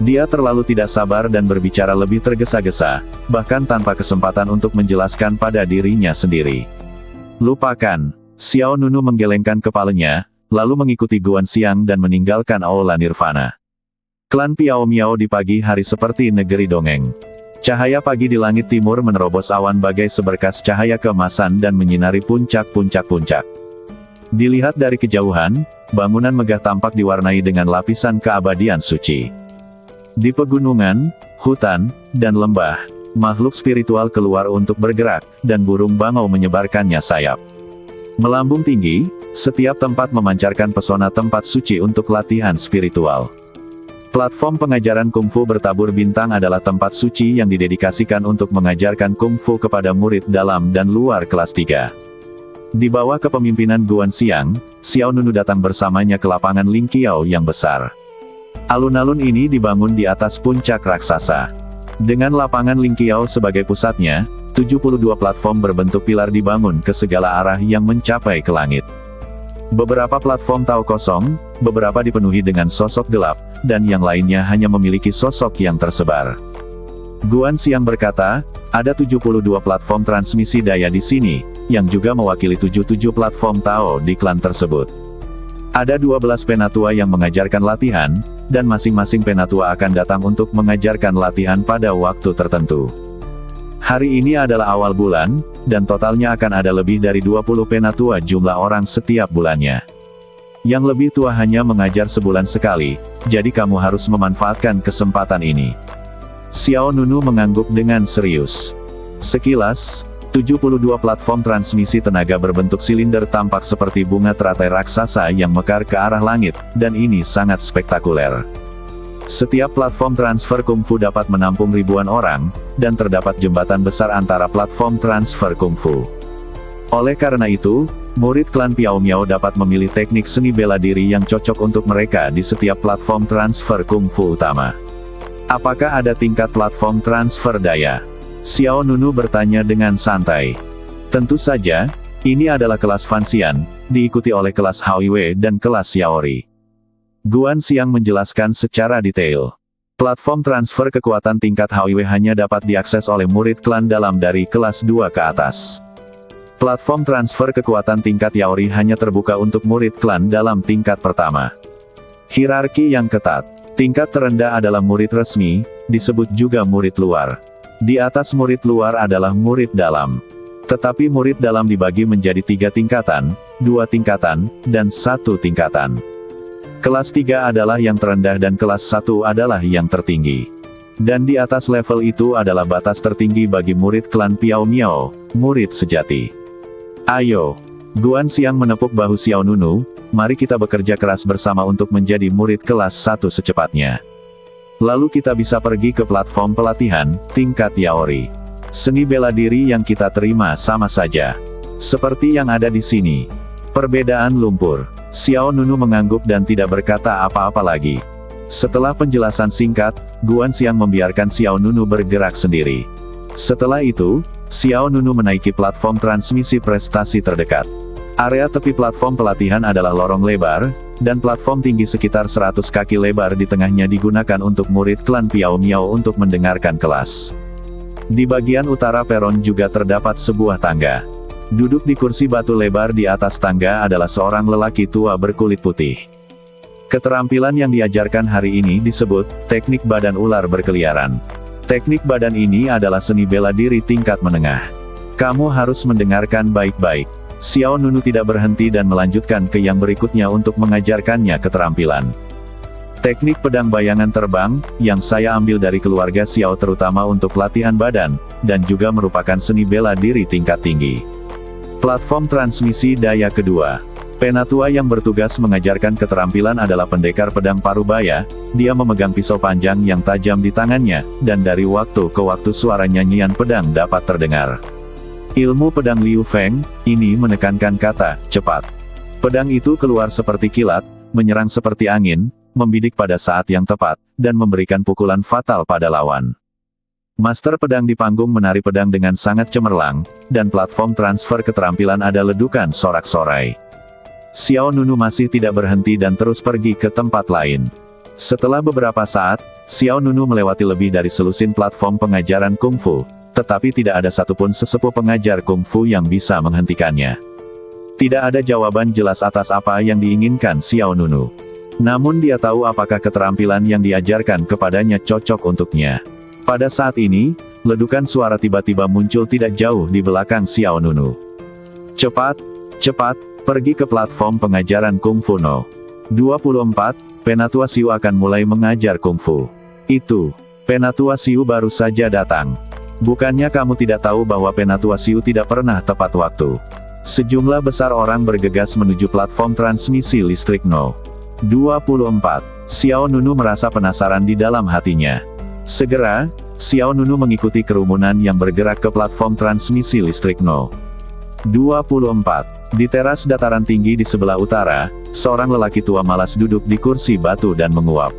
Dia terlalu tidak sabar dan berbicara lebih tergesa-gesa, bahkan tanpa kesempatan untuk menjelaskan pada dirinya sendiri. Lupakan. Xiao Nunu menggelengkan kepalanya, lalu mengikuti Guan Xiang dan meninggalkan Aula Nirvana. Klan Piao Miao di pagi hari seperti negeri dongeng. Cahaya pagi di langit timur menerobos awan bagai seberkas cahaya keemasan dan menyinari puncak-puncak. Dilihat dari kejauhan, bangunan megah tampak diwarnai dengan lapisan keabadian suci. Di pegunungan, hutan, dan lembah, makhluk spiritual keluar untuk bergerak, dan burung bangau menyebarkannya sayap. Melambung tinggi, setiap tempat memancarkan pesona tempat suci untuk latihan spiritual. Platform pengajaran kungfu bertabur bintang adalah tempat suci yang didedikasikan untuk mengajarkan kungfu kepada murid dalam dan luar kelas 3. Di bawah kepemimpinan Guan Xiang, Xiao Nunu datang bersamanya ke lapangan Ling Qiao yang besar. Alun-alun ini dibangun di atas puncak raksasa. Dengan lapangan Ling Qiao sebagai pusatnya, 72 platform berbentuk pilar dibangun ke segala arah yang mencapai ke langit. Beberapa platform tau kosong, beberapa dipenuhi dengan sosok gelap, dan yang lainnya hanya memiliki sosok yang tersebar. Guan Xiang berkata, ada 72 platform transmisi daya di sini, yang juga mewakili 77 platform Tao di klan tersebut. Ada 12 penatua yang mengajarkan latihan, dan masing-masing penatua akan datang untuk mengajarkan latihan pada waktu tertentu. Hari ini adalah awal bulan, dan totalnya akan ada lebih dari 20 penatua jumlah orang setiap bulannya. Yang lebih tua hanya mengajar sebulan sekali, jadi kamu harus memanfaatkan kesempatan ini. Xiao Nunu mengangguk dengan serius. Sekilas, 72 platform transmisi tenaga berbentuk silinder tampak seperti bunga teratai raksasa yang mekar ke arah langit, dan ini sangat spektakuler. Setiap platform transfer kungfu dapat menampung ribuan orang, dan terdapat jembatan besar antara platform transfer kungfu. Oleh karena itu, murid klan Piao Miao dapat memilih teknik seni bela diri yang cocok untuk mereka di setiap platform transfer kungfu utama. Apakah ada tingkat platform transfer daya? Xiao Nunu bertanya dengan santai. Tentu saja, ini adalah kelas Fanxian, diikuti oleh kelas Haoiwei dan kelas Yaori. Guan Xiang menjelaskan secara detail. Platform transfer kekuatan tingkat Haoiwei hanya dapat diakses oleh murid klan dalam dari kelas 2 ke atas. Platform transfer kekuatan tingkat Yaori hanya terbuka untuk murid klan dalam tingkat pertama. Hierarki yang ketat. Tingkat terendah adalah murid resmi, disebut juga murid luar. Di atas murid luar adalah murid dalam. Tetapi murid dalam dibagi menjadi 3 tingkatan, 2 tingkatan, dan 1 tingkatan. Kelas 3 adalah yang terendah dan kelas 1 adalah yang tertinggi. Dan di atas level itu adalah batas tertinggi bagi murid klan Piao Miao, murid sejati. Ayo, Guan Xiang menepuk bahu Xiao Nunu, mari kita bekerja keras bersama untuk menjadi murid kelas 1 secepatnya. Lalu kita bisa pergi ke platform pelatihan, tingkat Yaori. Seni bela diri yang kita terima sama saja. Seperti yang ada di sini. Perbedaan lumpur. Xiao Nunu mengangguk dan tidak berkata apa-apa lagi. Setelah penjelasan singkat, Guan Xiang membiarkan Xiao Nunu bergerak sendiri. Setelah itu, Xiao Nunu menaiki platform transmisi prestasi terdekat. Area tepi platform pelatihan adalah lorong lebar, dan platform tinggi sekitar 100 kaki lebar di tengahnya digunakan untuk murid klan Piao Miao untuk mendengarkan kelas. Di bagian utara peron juga terdapat sebuah tangga. Duduk di kursi batu lebar di atas tangga adalah seorang lelaki tua berkulit putih. Keterampilan yang diajarkan hari ini disebut teknik badan ular berkeliaran. Teknik badan ini adalah seni bela diri tingkat menengah. Kamu harus mendengarkan baik-baik. Xiao Nunu tidak berhenti dan melanjutkan ke yang berikutnya untuk mengajarkannya keterampilan. Teknik pedang bayangan terbang, yang saya ambil dari keluarga Xiao terutama untuk latihan badan, dan juga merupakan seni bela diri tingkat tinggi. Platform transmisi daya kedua. Penatua yang bertugas mengajarkan keterampilan adalah pendekar pedang parubaya, dia memegang pisau panjang yang tajam di tangannya, dan dari waktu ke waktu suara nyanyian pedang dapat terdengar. Ilmu pedang Liu Feng, ini menekankan kata, cepat. Pedang itu keluar seperti kilat, menyerang seperti angin, membidik pada saat yang tepat, dan memberikan pukulan fatal pada lawan. Master pedang di panggung menari pedang dengan sangat cemerlang, dan platform transfer keterampilan ada ledukan sorak-sorai. Xiao Nunu masih tidak berhenti dan terus pergi ke tempat lain. Setelah beberapa saat, Xiao Nunu melewati lebih dari selusin platform pengajaran kungfu, tetapi tidak ada satupun sesepuh pengajar kungfu yang bisa menghentikannya. Tidak ada jawaban jelas atas apa yang diinginkan Xiao Nunu. Namun dia tahu apakah keterampilan yang diajarkan kepadanya cocok untuknya. Pada saat ini, ledukan suara tiba-tiba muncul tidak jauh di belakang Xiao Nunu. Cepat, cepat, pergi ke platform pengajaran Kungfu No. 24, Penatua Xiu akan mulai mengajar Kungfu. Itu, Penatua Xiu baru saja datang. Bukannya kamu tidak tahu bahwa Penatua Xiu tidak pernah tepat waktu. Sejumlah besar orang bergegas menuju platform transmisi listrik No. 24. Xiao Nunu merasa penasaran di dalam hatinya. Segera, Xiao Nunu mengikuti kerumunan yang bergerak ke platform transmisi listrik No. 24. Di teras dataran tinggi di sebelah utara, seorang lelaki tua malas duduk di kursi batu dan menguap.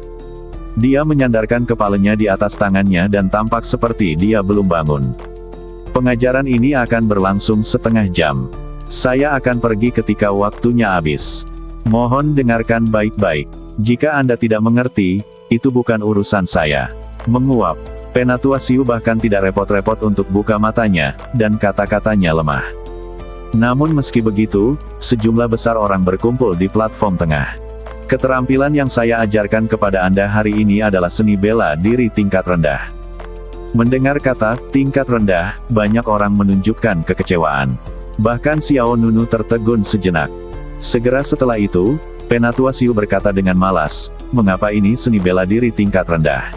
Dia menyandarkan kepalanya di atas tangannya dan tampak seperti dia belum bangun. Pengajaran ini akan berlangsung setengah jam. Saya akan pergi ketika waktunya habis. Mohon dengarkan baik-baik. Jika Anda tidak mengerti, itu bukan urusan saya. Menguap. Penatua Xiu bahkan tidak repot-repot untuk buka matanya, dan kata-katanya lemah. Namun meski begitu, sejumlah besar orang berkumpul di platform tengah. Keterampilan yang saya ajarkan kepada Anda hari ini adalah seni bela diri tingkat rendah. Mendengar kata tingkat rendah, banyak orang menunjukkan kekecewaan. Bahkan Xiao Nunu tertegun sejenak. Segera setelah itu, Penatua Xiu berkata dengan malas, mengapa ini seni bela diri tingkat rendah?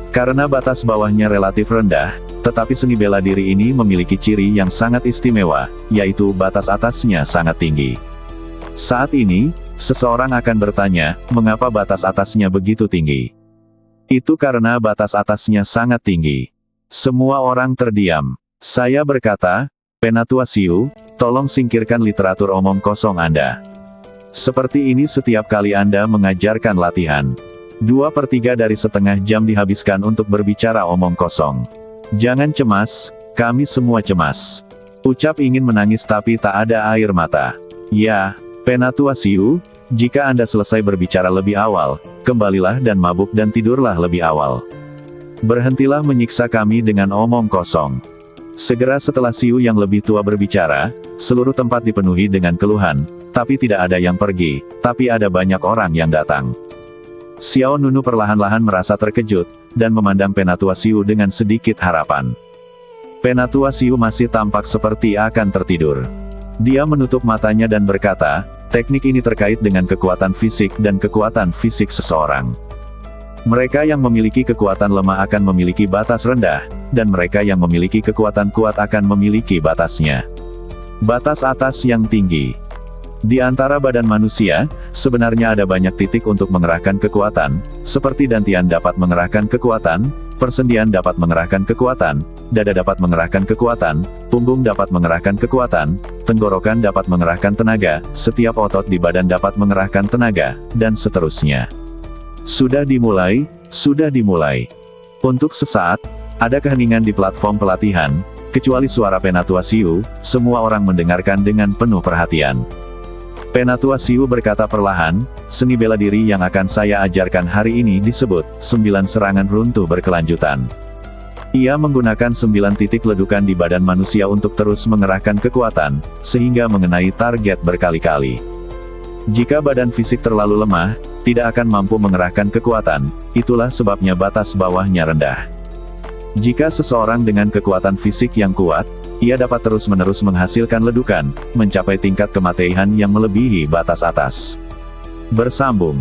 Karena batas bawahnya relatif rendah, tetapi seni bela diri ini memiliki ciri yang sangat istimewa, yaitu batas atasnya sangat tinggi. Saat ini, seseorang akan bertanya, mengapa batas atasnya begitu tinggi? Itu karena batas atasnya sangat tinggi. Semua orang terdiam. Saya berkata, Penatua Xiu, tolong singkirkan literatur omong kosong Anda. Seperti ini setiap kali Anda mengajarkan latihan. 2/3 dari setengah jam dihabiskan untuk berbicara omong kosong. Jangan cemas, kami semua cemas. Ucap ingin menangis tapi tak ada air mata. Ya, Penatua Xiu, jika Anda selesai berbicara lebih awal, kembalilah dan mabuk dan tidurlah lebih awal. Berhentilah menyiksa kami dengan omong kosong. Segera setelah Xiu yang lebih tua berbicara, seluruh tempat dipenuhi dengan keluhan, tapi tidak ada yang pergi, tapi ada banyak orang yang datang. Xiao Nunu perlahan-lahan merasa terkejut, dan memandang Penatua Xiu dengan sedikit harapan. Penatua Xiu masih tampak seperti akan tertidur. Dia menutup matanya dan berkata, teknik ini terkait dengan kekuatan fisik dan kekuatan fisik seseorang. Mereka yang memiliki kekuatan lemah akan memiliki batas rendah, dan mereka yang memiliki kekuatan kuat akan memiliki batasnya. Batas atas yang tinggi. Di antara badan manusia, sebenarnya ada banyak titik untuk mengerahkan kekuatan, seperti dantian dapat mengerahkan kekuatan, persendian dapat mengerahkan kekuatan, dada dapat mengerahkan kekuatan, punggung dapat mengerahkan kekuatan, tenggorokan dapat mengerahkan tenaga, setiap otot di badan dapat mengerahkan tenaga, dan seterusnya. Sudah dimulai, sudah dimulai. Untuk sesaat, ada keheningan di platform pelatihan, kecuali suara Penatua Xiu, semua orang mendengarkan dengan penuh perhatian. Penatua Xiu berkata perlahan, seni bela diri yang akan saya ajarkan hari ini disebut 9 serangan runtuh berkelanjutan. Ia menggunakan 9 titik ledukan di badan manusia untuk terus mengerahkan kekuatan, sehingga mengenai target berkali-kali. Jika badan fisik terlalu lemah, tidak akan mampu mengerahkan kekuatan, itulah sebabnya batas bawahnya rendah. Jika seseorang dengan kekuatan fisik yang kuat, ia dapat terus-menerus menghasilkan ledukan, mencapai tingkat kematian yang melebihi batas atas. Bersambung.